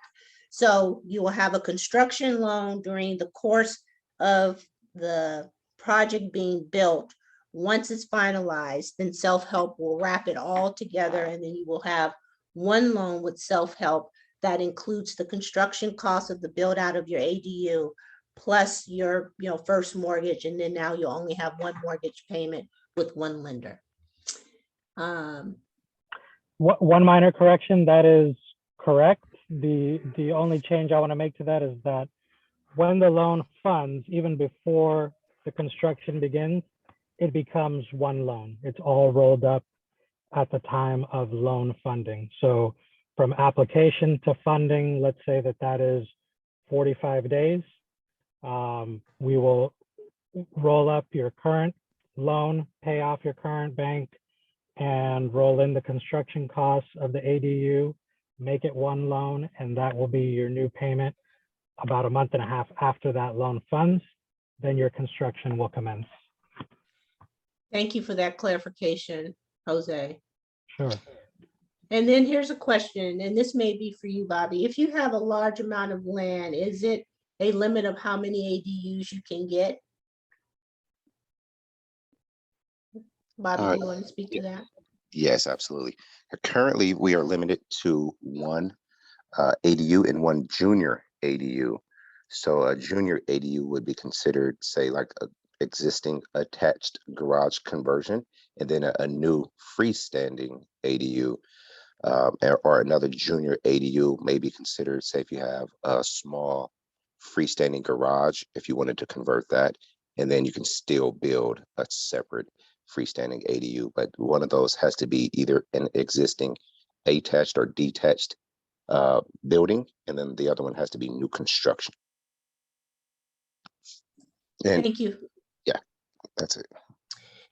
So you will have a construction loan during the course of the project being built. Once it's finalized, then self-help will wrap it all together, and then you will have one loan with self-help that includes the construction cost of the build out of your ADU plus your first mortgage, and then now you only have one mortgage payment with one lender. One minor correction, that is correct. The only change I want to make to that is that when the loan funds, even before the construction begins, it becomes one loan. It's all rolled up at the time of loan funding. So from application to funding, let's say that is 45 days. We will roll up your current loan, pay off your current bank, and roll in the construction costs of the ADU, make it one loan, and that will be your new payment about a month and a half after that loan funds. Then your construction will commence. Thank you for that clarification, Jose. Sure. And then here's a question, and this may be for you, Bobby. If you have a large amount of land, is it a limit of how many ADUs you can get? Bobby, do you want to speak to that? Yes, absolutely. Currently, we are limited to one ADU and one junior ADU. So a junior ADU would be considered, say, like a existing attached garage conversion, and then a new freestanding ADU, or another junior ADU may be considered, say, if you have a small freestanding garage, if you wanted to convert that, and then you can still build a separate freestanding ADU, but one of those has to be either an existing attached or detached building, and then the other one has to be new construction. And Thank you. yeah, that's it.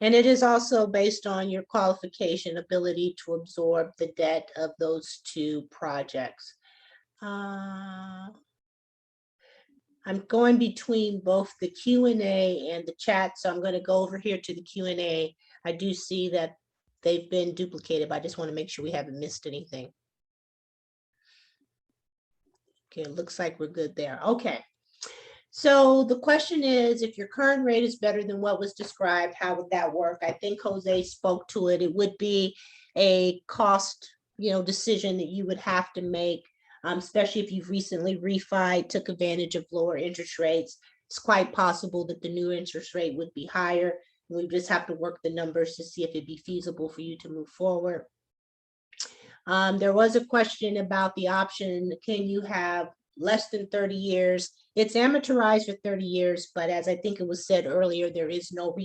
And it is also based on your qualification ability to absorb the debt of those two projects. I'm going between both the Q&A and the chat, so I'm going to go over here to the Q&A. I do see that they've been duplicated, but I just want to make sure we haven't missed anything. Okay, it looks like we're good there. Okay. So the question is, if your current rate is better than what was described, how would that work? I think Jose spoke to it. It would be a cost, decision that you would have to make, especially if you've recently refied, took advantage of lower interest rates. It's quite possible that the new interest rate would be higher. We just have to work the numbers to see if it'd be feasible for you to move forward. There was a question about the option, can you have less than 30 years? It's amortized for 30 years, but as I think it was said earlier, there is no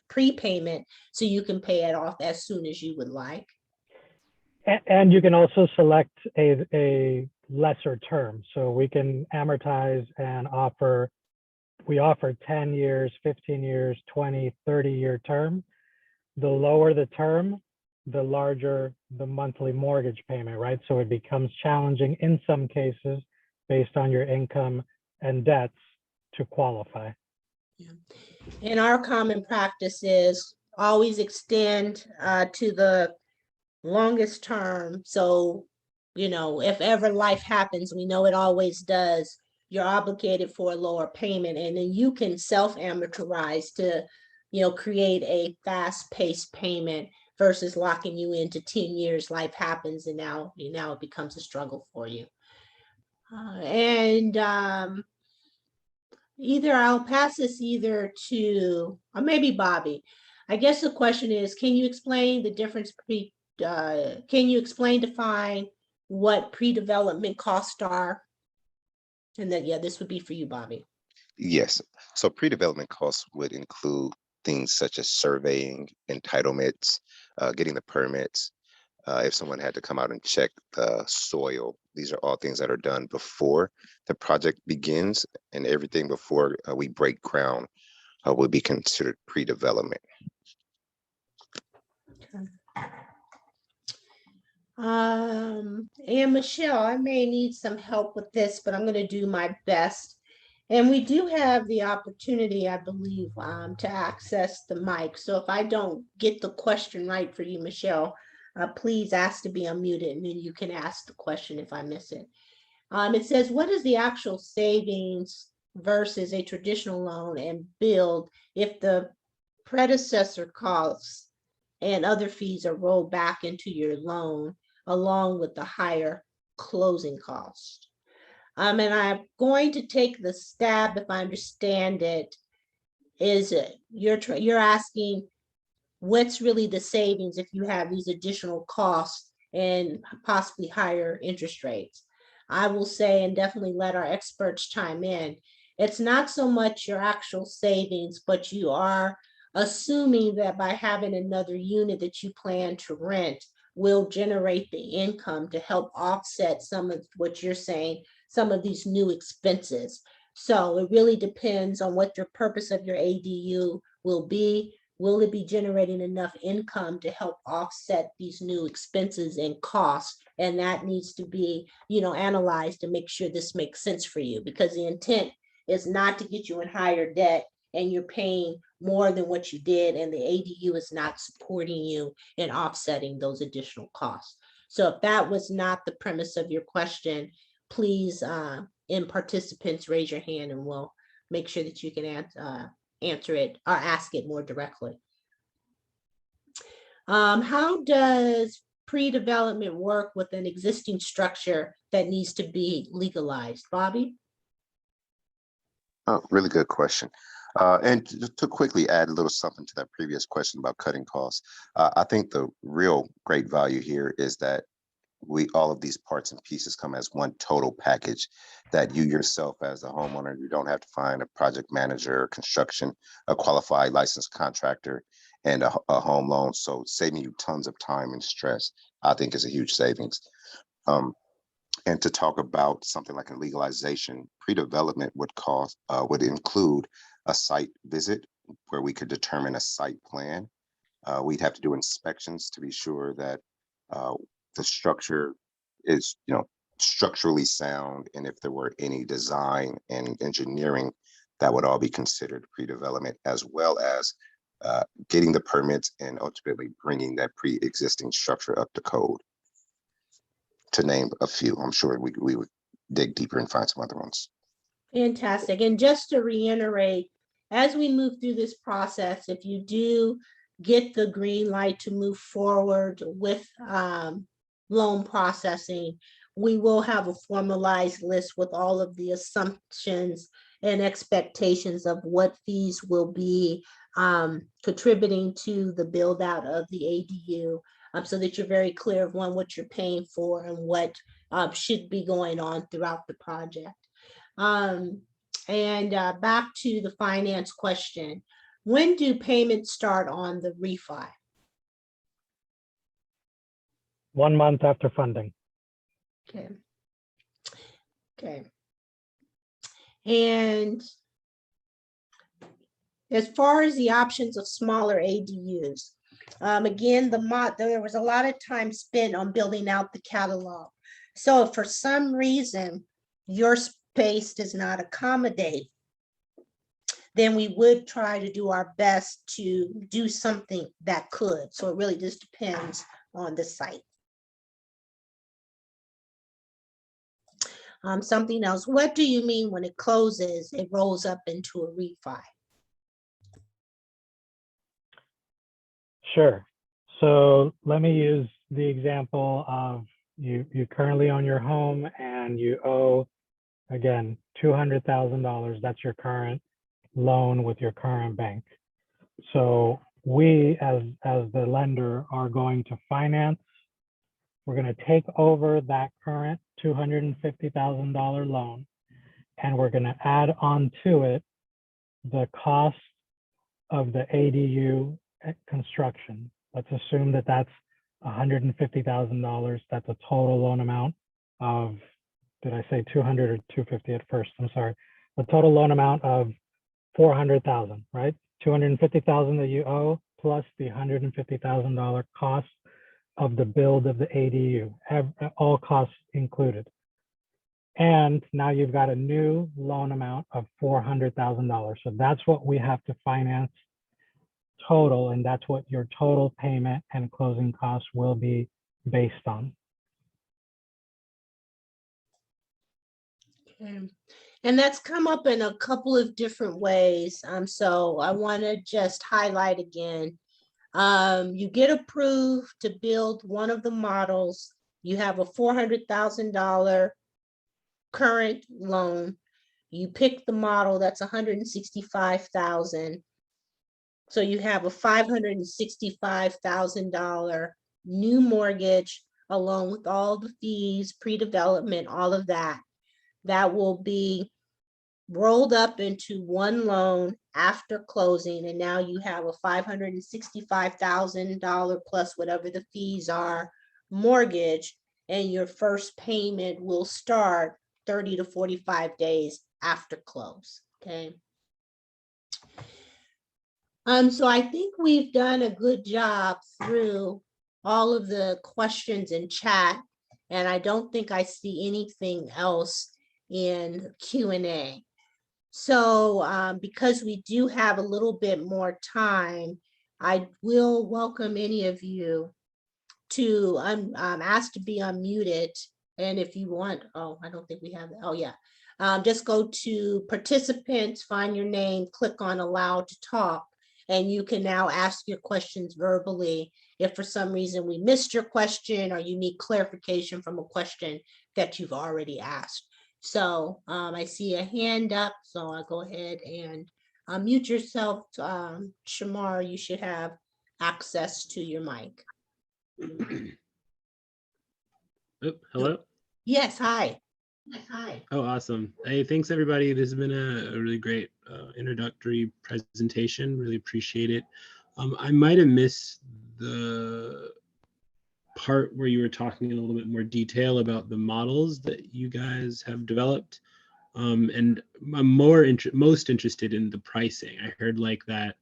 prepayment, so you can pay it off as soon as you would like. And you can also select a lesser term. So we can amortize and we offer 10 years, 15 years, 20, 30-year term. The lower the term, the larger the monthly mortgage payment, right? So it becomes challenging in some cases based on your income and debts to qualify. Yeah. And our common practice is always extend to the longest term. So, if ever life happens, we know it always does, you're obligated for a lower payment, and then you can self-amortize to, create a fast-paced payment versus locking you into 10 years, life happens, and now it becomes a struggle for you. Either I'll pass this either to, or maybe Bobby. I guess the question is, can you explain the difference, define what pre-development costs are? And then, this would be for you, Bobby. Yes. So pre-development costs would include things such as surveying, entitlements, getting the permits. If someone had to come out and check the soil, these are all things that are done before the project begins, and everything before we break ground would be considered pre-development. And Michelle, I may need some help with this, but I'm going to do my best. And we do have the opportunity, I believe, to access the mic. So if I don't get the question right for you, Michelle, please ask to be unmuted, and then you can ask the question if I miss it. It says, what is the actual savings versus a traditional loan and build if the predecessor costs and other fees are rolled back into your loan along with the higher closing cost? And I'm going to take the stab, if I understand it, is you're asking what's really the savings if you have these additional costs and possibly higher interest rates. I will say, and definitely let our experts chime in, it's not so much your actual savings, but you are assuming that by having another unit that you plan to rent will generate the income to help offset some of what you're saying, some of these new expenses. So it really depends on what your purpose of your ADU will be. Will it be generating enough income to help offset these new expenses and costs? And that needs to be, analyzed to make sure this makes sense for you, because the intent is not to get you in higher debt and you're paying more than what you did, and the ADU is not supporting you in offsetting those additional costs. So if that was not the premise of your question, please, in participants, raise your hand and we'll make sure that you can answer it or ask it more directly. How does pre-development work with an existing structure that needs to be legalized? Bobby? Oh, really good question. And to quickly add a little something to that previous question about cutting costs, I think the real great value here is that all of these parts and pieces come as one total package that you yourself as a homeowner, you don't have to find a project manager, construction, a qualified licensed contractor, and a home loan. So saving you tons of time and stress, I think, is a huge savings. And to talk about something like a legalization, pre-development would include a site visit where we could determine a site plan. We'd have to do inspections to be sure that the structure is, structurally sound, and if there were any design and engineering, that would all be considered pre-development, as well as getting the permits and ultimately bringing that pre-existing structure up to code, to name a few. I'm sure we would dig deeper and find some other ones. Fantastic. And just to reiterate, as we move through this process, if you do get the green light to move forward with loan processing, we will have a formalized list with all of the assumptions and expectations of what fees will be contributing to the build out of the ADU, so that you're very clear of what you're paying for and what should be going on throughout the project. And back to the finance question. When do payments start on the refi? 1 month after funding. Okay. And as far as the options of smaller ADUs, again, there was a lot of time spent on building out the catalog. So if for some reason your space does not accommodate, then we would try to do our best to do something that could. So it really just depends on the site. Something else, what do you mean when it closes, it rolls up into a refi? Sure. So let me use the example of you currently own your home and you owe, again, $200,000. That's your current loan with your current bank. So we, as the lender, are going to finance. We're going to take over that current $250,000 loan, and we're going to add on to it the cost of the ADU construction. Let's assume that that's $150,000. That's a total loan amount of, did I say 200 or 250 at first? I'm sorry. A total loan amount of 400,000, right? 250,000 that you owe plus the $150,000 cost of the build of the ADU, all costs included. And now you've got a new loan amount of $400,000. So that's what we have to finance total, and that's what your total payment and closing costs will be based on. Okay. And that's come up in a couple of different ways. So I want to just highlight again. You get approved to build one of the models. You have a $400,000 current loan. You pick the model that's $165,000. So you have a $565,000 new mortgage along with all the fees, pre-development, all of that. That will be rolled up into one loan after closing. And now you have a $565,000 plus whatever the fees are mortgage, and your first payment will start 30 to 45 days after close. Okay. So I think we've done a good job through all of the questions in chat, and I don't think I see anything else in Q&A. So because we do have a little bit more time, I will welcome any of you to ask to be unmuted. And if you want, oh, I don't think we have that. Oh, yeah. Just go to participants, find your name, click on allow to talk, and you can now ask your questions verbally. If for some reason we missed your question or you need clarification from a question that you've already asked. So I see a hand up, so I'll go ahead and unmute yourself. Shamar, you should have access to your mic. Oh, hello? Yes, hi. Hi. Oh, awesome. Hey, thanks everybody. This has been a really great introductory presentation. Really appreciate it. I might have missed the part where you were talking in a little bit more detail about the models that you guys have developed. And I'm most interested in the pricing. I heard like that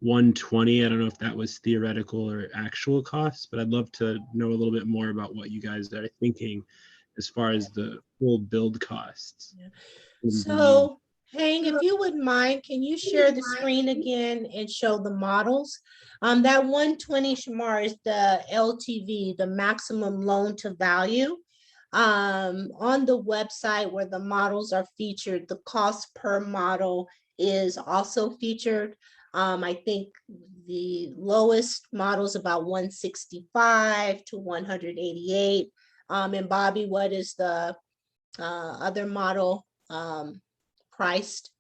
120. I don't know if that was theoretical or actual costs, but I'd love to know a little bit more about what you guys are thinking as far as the full build costs. So Hang, if you wouldn't mind, can you share the screen again and show the models? That 120, Shamar, is the LTV, the maximum loan to value. On the website where the models are featured, the cost per model is also featured. I think the lowest model is about 165 to 188. And Bobby, what is the other model priced?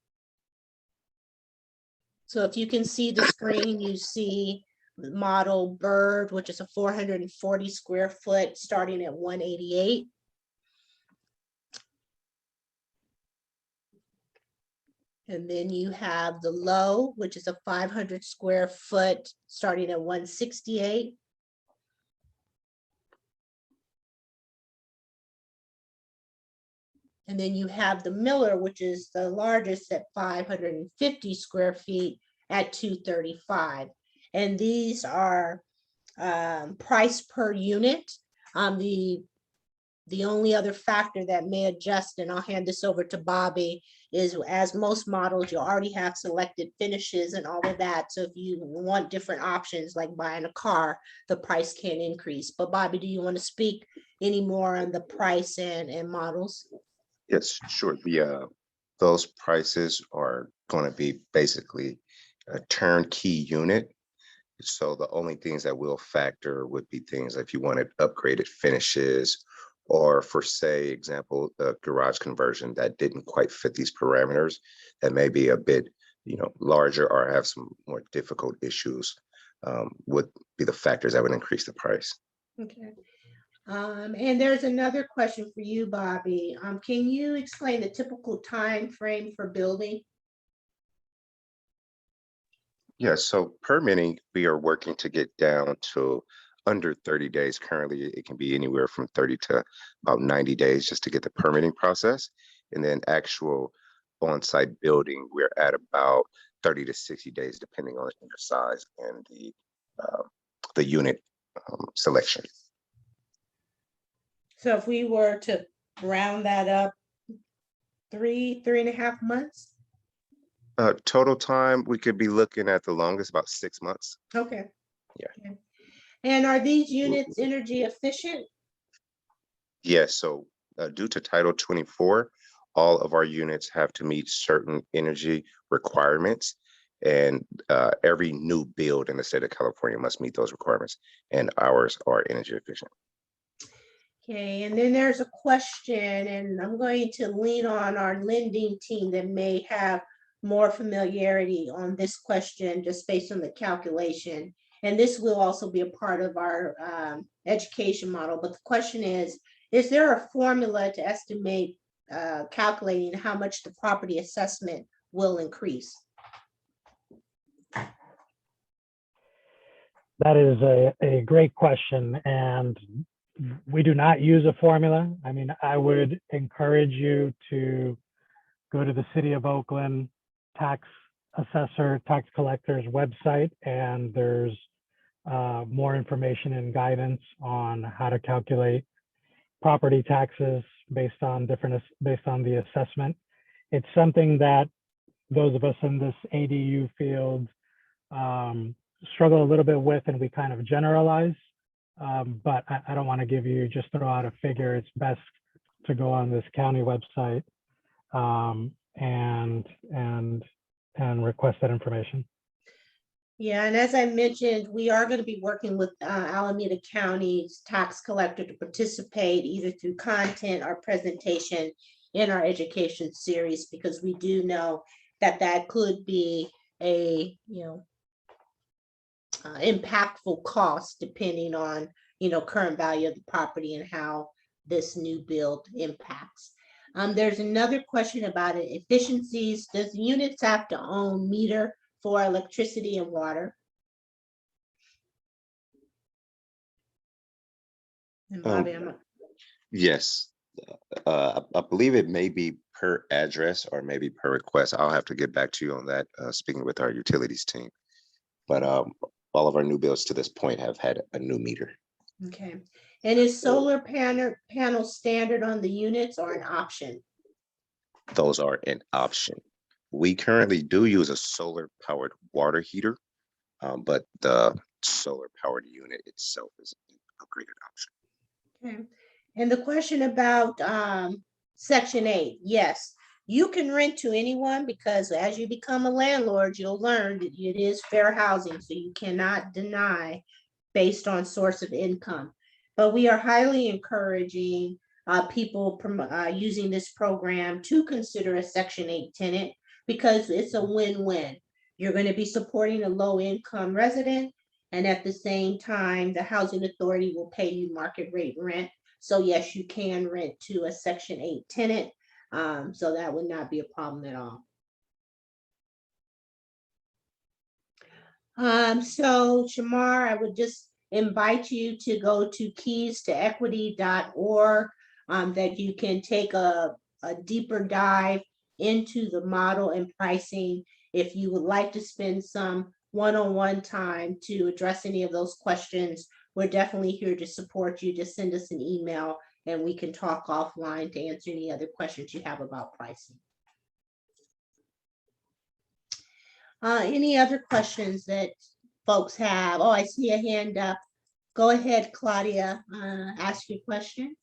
So if you can see the screen, you see the model Bird, which is a 440 square foot starting at 188. And then you have the Low, which is a 500 square foot starting at 168. And then you have the Miller, which is the largest at 550 square feet at 235. And these are price per unit. The only other factor that may adjust, and I'll hand this over to Bobby, is as most models, you already have selected finishes and all of that. So if you want different options, like buying a car, the price can increase. But Bobby, do you want to speak any more on the price and models? Yes, sure. Those prices are going to be basically a turnkey unit. So the only things that will factor would be things if you wanted upgraded finishes, or for say, example, a garage conversion that didn't quite fit these parameters, that may be a bit, larger or have some more difficult issues, would be the factors that would increase the price. Okay. And there's another question for you, Bobby. Can you explain the typical time frame for building? Yeah, so permitting, we are working to get down to under 30 days. Currently, it can be anywhere from 30 to about 90 days just to get the permitting process. And then actual on-site building, we're at about 30 to 60 days, depending on the size and the unit selection. So if we were to round that up, 3.5 months? Total time, we could be looking at the longest, about 6 months. Okay. Yeah. Okay. And are these units energy efficient? Yes, so due to Title 24, all of our units have to meet certain energy requirements. And every new build in the state of California must meet those requirements. And ours are energy efficient. Okay, and then there's a question, and I'm going to lean on our lending team that may have more familiarity on this question just based on the calculation. And this will also be a part of our education model. But the question is there a formula to estimate calculating how much the property assessment will increase? That is a great question, and we do not use a formula. I mean, I would encourage you to go to the City of Oakland tax assessor, tax collector's website, and there's more information and guidance on how to calculate property taxes based on the assessment. It's something that those of us in this ADU field struggle a little bit with, and we kind of generalize. But I don't want to just throw out a figure. It's best to go on this county website and request that information. Yeah, and as I mentioned, we are going to be working with Alameda County's tax collector to participate either through content or presentation in our education series, because we do know that could be a impactful cost depending on current value of the property and how this new build impacts. There's another question about it. Efficiencies. Does units have to own meter for electricity and water? And Bobby, Yes, I believe it may be per address or maybe per request. I'll have to get back to you on that, speaking with our utilities team. But all of our new builds to this point have had a new meter. okay. And is solar panel standard on the units or an option? Those are an option. We currently do use a solar powered water heater, but the solar powered unit itself is an upgraded option. Okay. And the question about Section 8, yes, you can rent to anyone, because as you become a landlord, you'll learn that it is fair housing, so you cannot deny based on source of income. But we are highly encouraging people using this program to consider a Section 8 tenant, because it's a win-win. You're going to be supporting a low-income resident, and at the same time, the housing authority will pay you market rate rent. So yes, you can rent to a Section 8 tenant. So that would not be a problem at all. So Shamar, I would just invite you to go to keystoequity.org, that you can take a deeper dive into the model and pricing. If you would like to spend some one-on-one time to address any of those questions, we're definitely here to support you. Just send us an email and we can talk offline to answer any other questions you have about pricing. Any other questions that folks have? Oh, I see a hand up. Go ahead, Claudia, ask your question.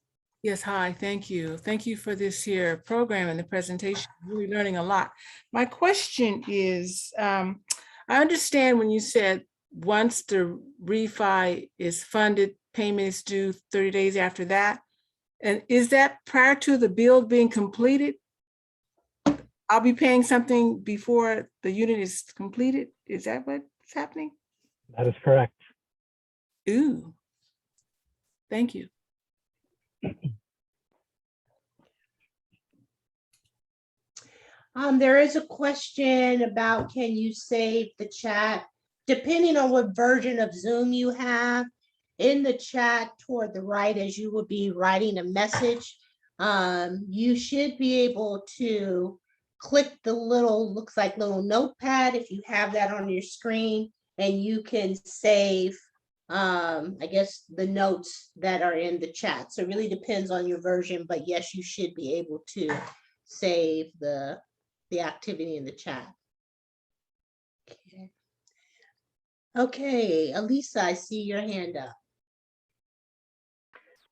Yes, hi, thank you. Thank you for this here program and the presentation. Really learning a lot. My question is, I understand when you said once the refi is funded, payment is due 30 days after that. And is that prior to the build being completed? I'll be paying something before the unit is completed? Is that what's happening? That is correct. Ooh, thank you. There is a question about, can you save the chat? Depending on what version of Zoom you have, in the chat toward the right, as you would be writing a message, you should be able to click the little, looks like little notepad, if you have that on your screen, and you can save, I guess, the notes that are in the chat. So it really depends on your version, but yes, you should be able to save the activity in the chat. Okay. Okay, Elisa, I see your hand up.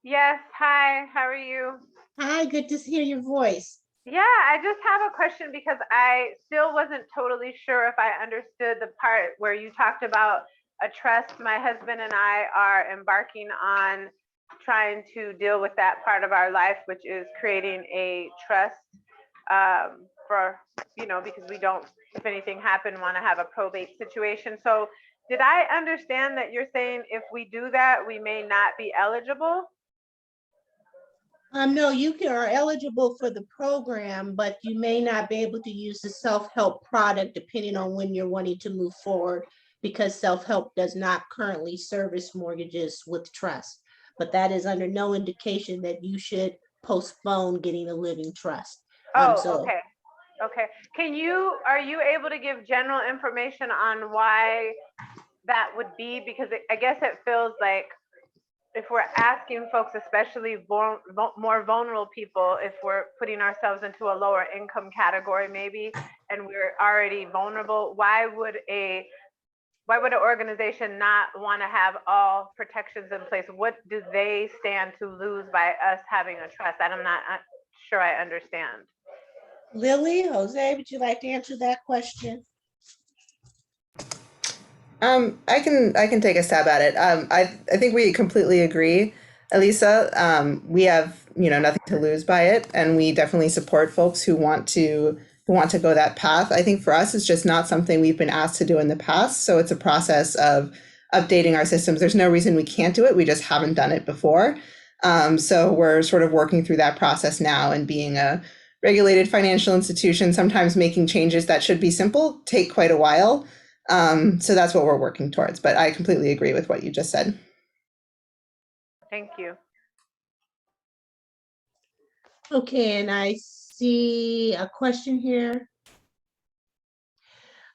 Yes, hi, how are you? Hi, good to hear your voice. Yeah, I just have a question because I still wasn't totally sure if I understood the part where you talked about a trust. My husband and I are embarking on trying to deal with that part of our life, which is creating a trust for, because we don't, if anything happened, want to have a probate situation. So did I understand that you're saying if we do that, we may not be eligible? No, are eligible for the program, but you may not be able to use the self-help product depending on when you're wanting to move forward, because self-help does not currently service mortgages with trust. But that is under no indication that you should postpone getting a living trust. Okay. Okay. Are you able to give general information on why that would be? Because I guess it feels like if we're asking folks, especially more vulnerable people, if we're putting ourselves into a lower income category maybe, and we're already vulnerable, why would an organization not want to have all protections in place? What do they stand to lose by us having a trust? I'm not sure I understand. Lily, Jose, would you like to answer that question? I can take a stab at it. I think we completely agree, Elisa. We have nothing to lose by it, and we definitely support folks who want to go that path. I think for us, it's just not something we've been asked to do in the past, so it's a process of updating our systems. There's no reason we can't do it. We just haven't done it before. So we're sort of working through that process now, and being a regulated financial institution, sometimes making changes that should be simple take quite a while. So that's what we're working towards, but I completely agree with what you just said. Thank you. Okay, and I see a question here.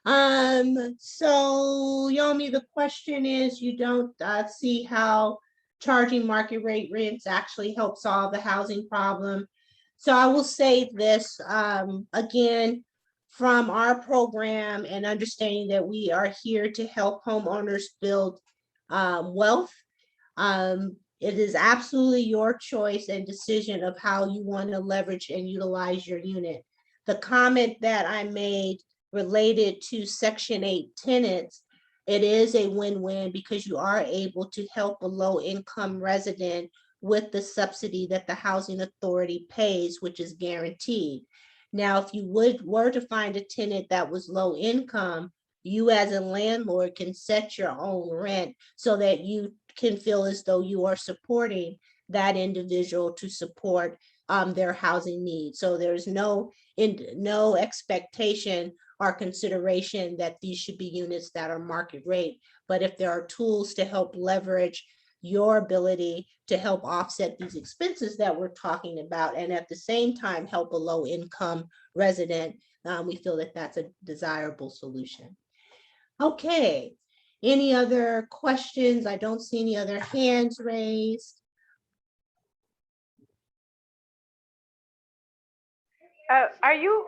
So Yomi, the question is, you don't see how charging market rate rents actually help solve the housing problem. So I will say this, again, from our program and understanding that we are here to help homeowners build wealth. It is absolutely your choice and decision of how you want to leverage and utilize your unit. The comment that I made related to Section 8 tenants, it is a win-win because you are able to help a low-income resident with the subsidy that the housing authority pays, which is guaranteed. Now, if you were to find a tenant that was low income, you as a landlord can set your own rent so that you can feel as though you are supporting that individual to support their housing needs. So there's no expectation or consideration that these should be units that are market rate. But if there are tools to help leverage your ability to help offset these expenses that we're talking about, and at the same time help a low income resident, we feel that that's a desirable solution. Okay, any other questions? I don't see any other hands raised. Are you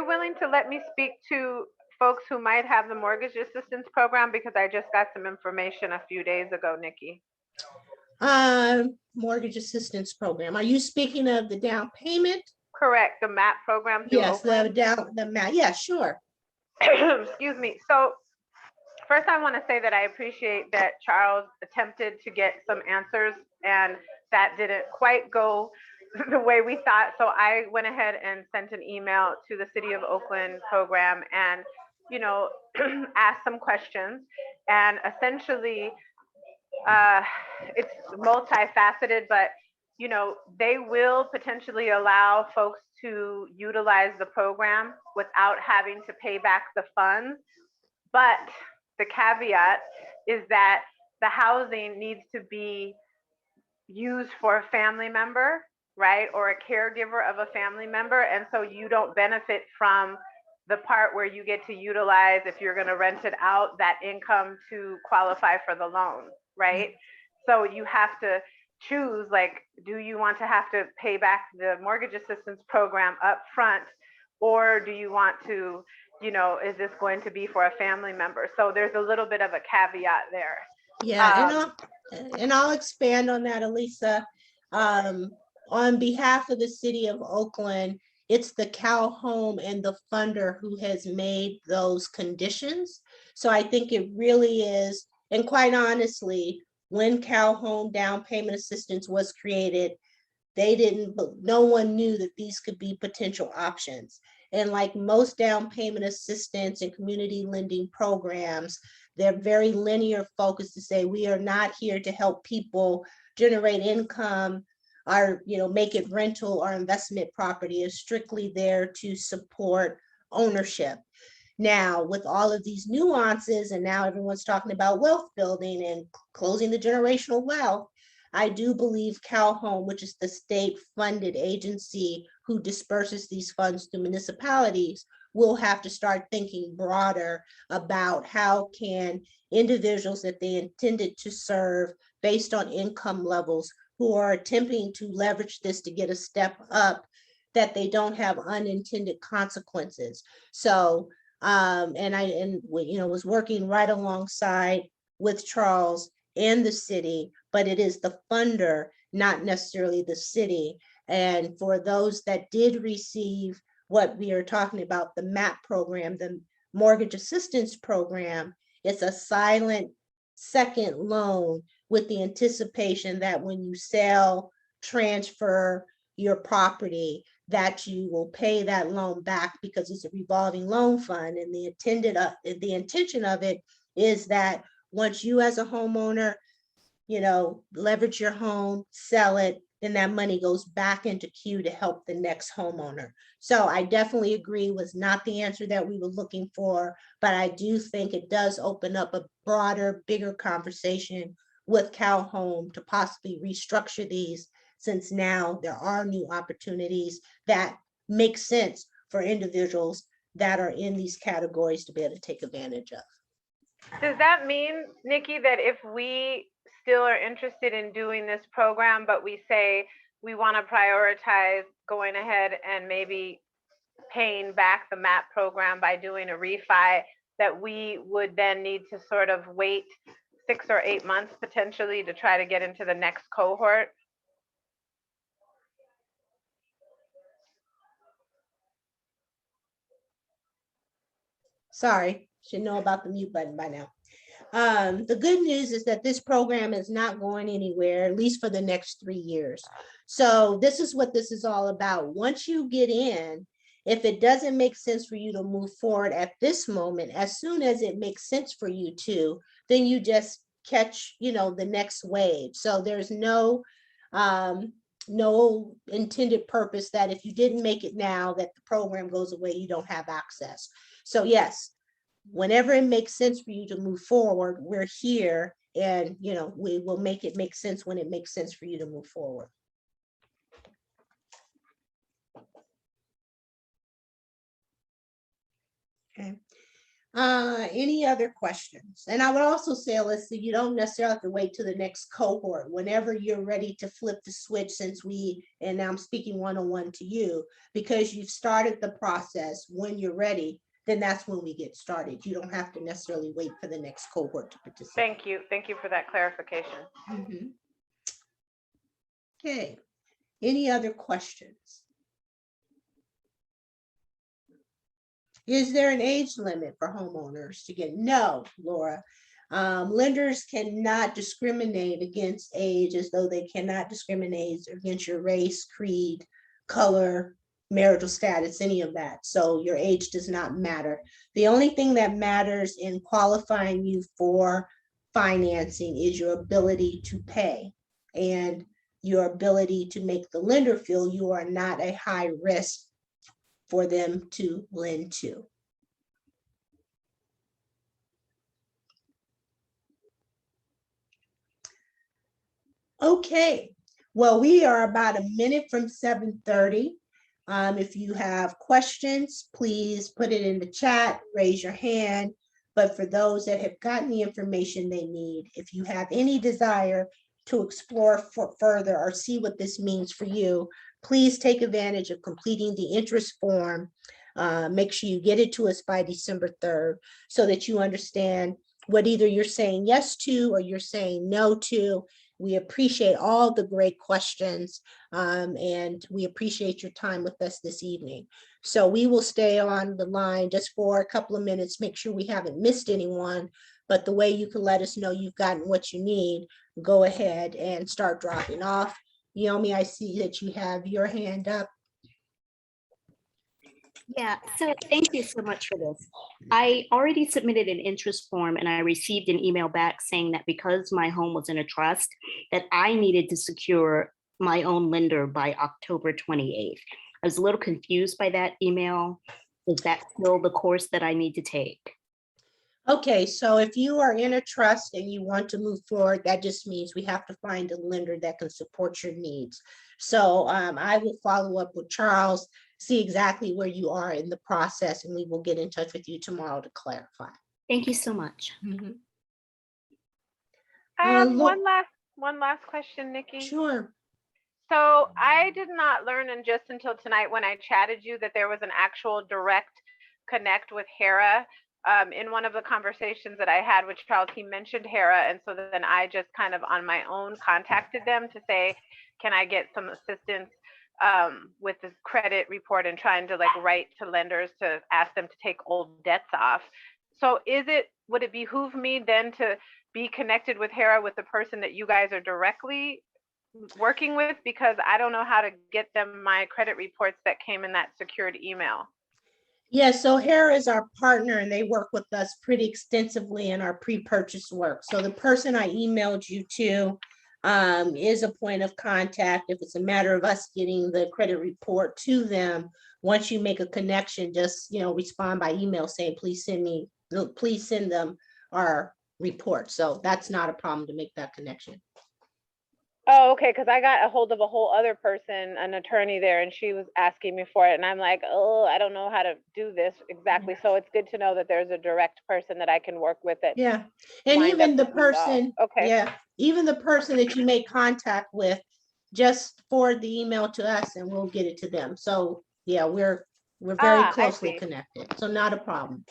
willing to let me speak to folks who might have the mortgage assistance program? Because I just got some information a few days ago, Nikki. Mortgage assistance program. Are you speaking of the down payment? Correct, the MAP program. Yes, the MAP. Yeah, sure. Excuse me. So first, I want to say that I appreciate that Charles attempted to get some answers, and that didn't quite go the way we thought. So I went ahead and sent an email to the City of Oakland program and, asked some questions. And essentially, it's multifaceted, but they will potentially allow folks to utilize the program without having to pay back the funds. But the caveat is that the housing needs to be used for a family member, right? Or a caregiver of a family member. And so you don't benefit from the part where you get to utilize, if you're going to rent it out, that income to qualify for the loan, right? So you have to choose, like, do you want to have to pay back the mortgage assistance program up front? Or do you want to, you know, is this going to be for a family member? So there's a little bit of a caveat there. Yeah, and I'll expand on that, Elisa. On behalf of the city of Oakland, it's the Cal Home and the funder who has made those conditions. So I think it really is, and quite honestly, when Cal Home down payment assistance was created, no one knew that these could be potential options. And like most down payment assistance and community lending programs, they're very linear focused to say, we are not here to help people generate income or, you know, make it rental or investment property. Is strictly there to support ownership. Now, with all of these nuances, and now everyone's talking about wealth building and closing the generational wealth, I do believe Cal Home, which is the state funded agency who disperses these funds to municipalities, will have to start thinking broader about how can individuals that they intended to serve based on income levels who are attempting to leverage this to get a step up, that they don't have unintended consequences. So, was working right alongside with Charles and the city, but it is the funder, not necessarily the city. And for those that did receive what we are talking about, the MAP program, the mortgage assistance program, it's a silent second loan with the anticipation that when you sell, transfer your property, that you will pay that loan back because it's a revolving loan fund. And the intention of it is that once you as a homeowner, you know, leverage your home, sell it, then that money goes back into queue to help the next homeowner. So I definitely agree, was not the answer that we were looking for, but I do think it does open up a broader, bigger conversation with Cal Home to possibly restructure these, since now there are new opportunities that make sense for individuals that are in these categories to be able to take advantage of. Does that mean, Nikki, that if we still are interested in doing this program, but we say we want to prioritize going ahead and maybe paying back the MAP program by doing a refi, that we would then need to sort of wait 6 or 8 months potentially to try to get into the next cohort? Sorry, should know about the mute button by now. The good news is that this program is not going anywhere, at least for the next 3 years. So this is what this is all about. Once you get in, if it doesn't make sense for you to move forward at this moment, as soon as it makes sense for you to, then you just catch, you know, the next wave. So there's no intended purpose that if you didn't make it now, that the program goes away, you don't have access. So yes, whenever it makes sense for you to move forward, we're here, and you know, we will make it make sense when it makes sense for you to move forward. Okay. Any other questions? And I would also say, Alyssa, you don't necessarily have to wait till the next cohort. Whenever you're ready to flip the switch, and I'm speaking one-on-one to you, because you've started the process, when you're ready, then that's when we get started. You don't have to necessarily wait for the next cohort to participate. Thank you. Thank you for that clarification. Mm-hmm. Okay. Any other questions? Is there an age limit for homeowners to get? No, Laura. Lenders cannot discriminate against age as though they cannot discriminate against your race, creed, color, marital status, any of that. So your age does not matter. The only thing that matters in qualifying you for financing is your ability to pay and your ability to make the lender feel you are not a high risk for them to lend to. Okay, well, we are about a minute from 7:30. If you have questions, please put it in the chat, raise your hand. But for those that have gotten the information they need, if you have any desire to explore further or see what this means for you, please take advantage of completing the interest form. Make sure you get it to us by December 3rd so that you understand what either you're saying yes to or you're saying no to. We appreciate all the great questions, and we appreciate your time with us this evening. So we will stay on the line just for a couple of minutes, make sure we haven't missed anyone. But the way you can let us know you've gotten what you need, go ahead and start dropping off. Yomi, I see that you have your hand up. Yeah, so thank you so much for this. I already submitted an interest form and I received an email back saying that because my home was in a trust, that I needed to secure my own lender by October 28th. I was a little confused by that email. Is that still the course that I need to take? Okay, so if you are in a trust and you want to move forward, that just means we have to find a lender that can support your needs. So I will follow up with Charles, see exactly where you are in the process, and we will get in touch with you tomorrow to clarify. Thank you so much. Mhm. One last question, Nikki. Sure. So I did not learn until tonight when I chatted you that there was an actual direct connect with Hera. In one of the conversations that I had with Charles, he mentioned Hera, and so then I just kind of on my own contacted them to say, can I get some assistance with this credit report and trying to like write to lenders to ask them to take old debts off. So would it behoove me then to be connected with Hera with the person that you guys are directly working with, because I don't know how to get them my credit reports that came in that secured email? Yeah, so Hera is our partner and they work with us pretty extensively in our pre-purchase work. So the person I emailed you to is a point of contact. If it's a matter of us getting the credit report to them, once you make a connection, just respond by email saying, please send them our report. So that's not a problem to make that connection. Oh, okay, because I got a hold of a whole other person, an attorney there, and she was asking me for it, and I'm like, oh, I don't know how to do this exactly. So it's good to know that there's a direct person that I can work with it. Yeah, and lined even up the with you all. person, Okay. yeah, even the person that you make contact with, just forward the email to us and we'll get it to them. So yeah, we're very I closely see. connected, so not a problem.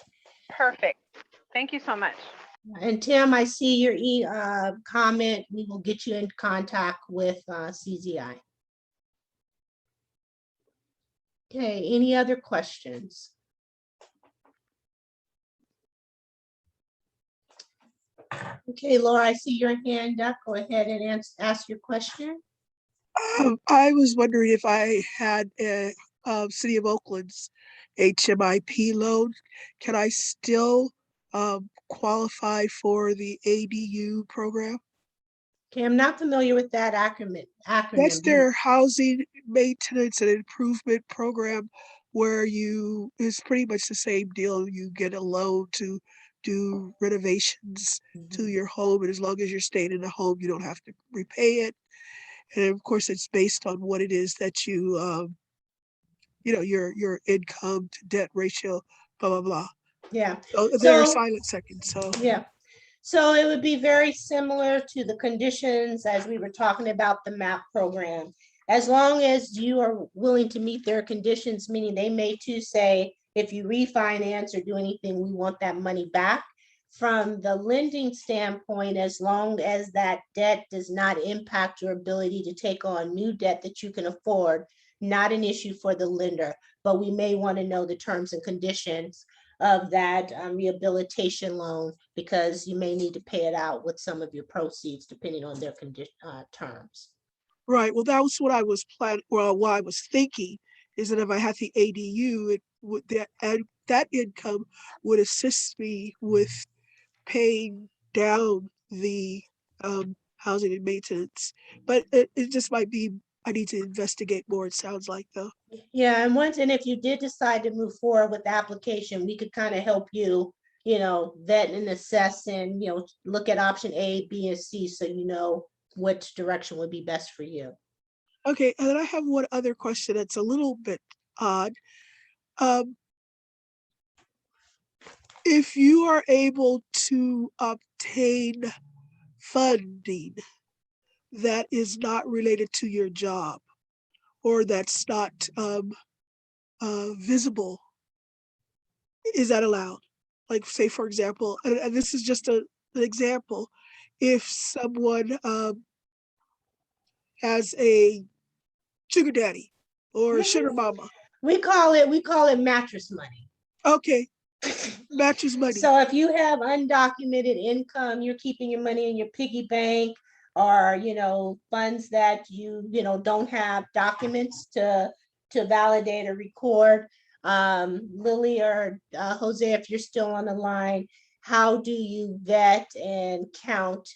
Perfect. Thank you so much. And Tim, I see your comment. We will get you in contact with CZI. Okay, any other questions? Okay, Laura, I see your hand up. Go ahead and ask your question. I was wondering if I had a City of Oakland's HMIP loan, can I still qualify for the ADU program? Okay, I'm not familiar with that acronym. That's their housing maintenance and improvement program, where it's pretty much the same deal. You get a loan to do renovations to your home, and as long as you're staying in the home, you don't have to repay it. And of course, it's based on what it is that your income to debt ratio, blah, blah, blah. Yeah. So they're a silent second, so. Yeah. So it would be very similar to the conditions as we were talking about the MAP program. As long as you are willing to meet their conditions, meaning they may too say, if you refinance or do anything, we want that money back. From the lending standpoint, as long as that debt does not impact your ability to take on new debt that you can afford, not an issue for the lender, but we may want to know the terms and conditions of that rehabilitation loan, because you may need to pay it out with some of your proceeds depending on their terms. Right, well, that was what I was what I was thinking, is that if I had the ADU, that income would assist me with paying down the housing and maintenance. But it just might be I need to investigate more, it sounds like, though. Yeah, and if you did decide to move forward with the application, we could kind of help you, vet and assess and, look at option A, B, and C, so you know which direction would be best for you. Okay, and then I have one other question that's a little bit odd. If you are able to obtain funding that is not related to your job, or that's not visible, is that allowed? Like, say, for example, and this is just an example, if someone has a sugar daddy or a sugar mama. We call it mattress money. Okay, matches money. So if you have undocumented income, you're keeping your money in your piggy bank, or, funds that you don't have documents to validate or record. Lily or Jose, if you're still on the line, how do you vet and count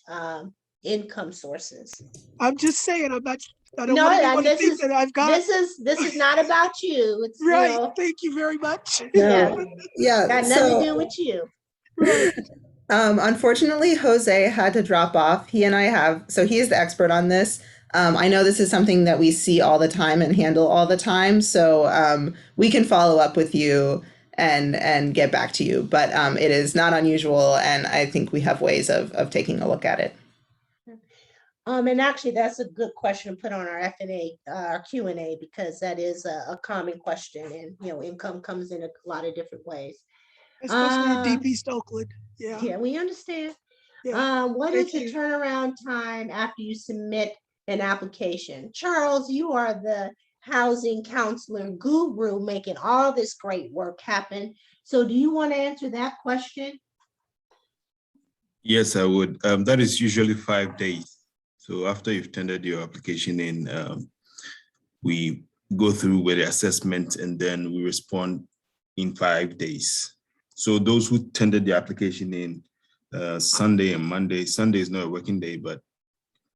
income sources? I'm just saying, I don't No, want and anyone to this think is that I've got. this is not about you. It's Right, thank you very much. Yeah. Yeah, got nothing so to do with you. Right. unfortunately, Jose had to drop off. He and I have, so he is the expert on this. I know this is something that we see all the time and handle all the time. So we can follow up with you and get back to you. But it is not unusual, and I think we have ways of taking a look at it. And actually, that's a good question to put on our F&A, our Q&A, because that is a common question, and income comes in a lot of different ways. Especially in Deep East Oakland. Yeah. Yeah, we understand. Yeah. What Thank is the you. turnaround time after you submit an application? Charles, you are the housing counselor guru making all this great work happen. So do you want to answer that question? Yes, I would. That is usually 5 days. So after you've tendered your application in, we go through with the assessment and then we respond in 5 days. So those who tendered the application in Sunday and Monday, Sunday is not a working day, but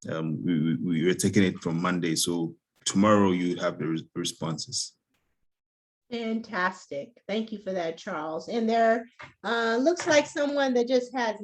we were taking it from Monday. So tomorrow you have the responses. Fantastic. Thank you for that, Charles. And there looks like someone that just has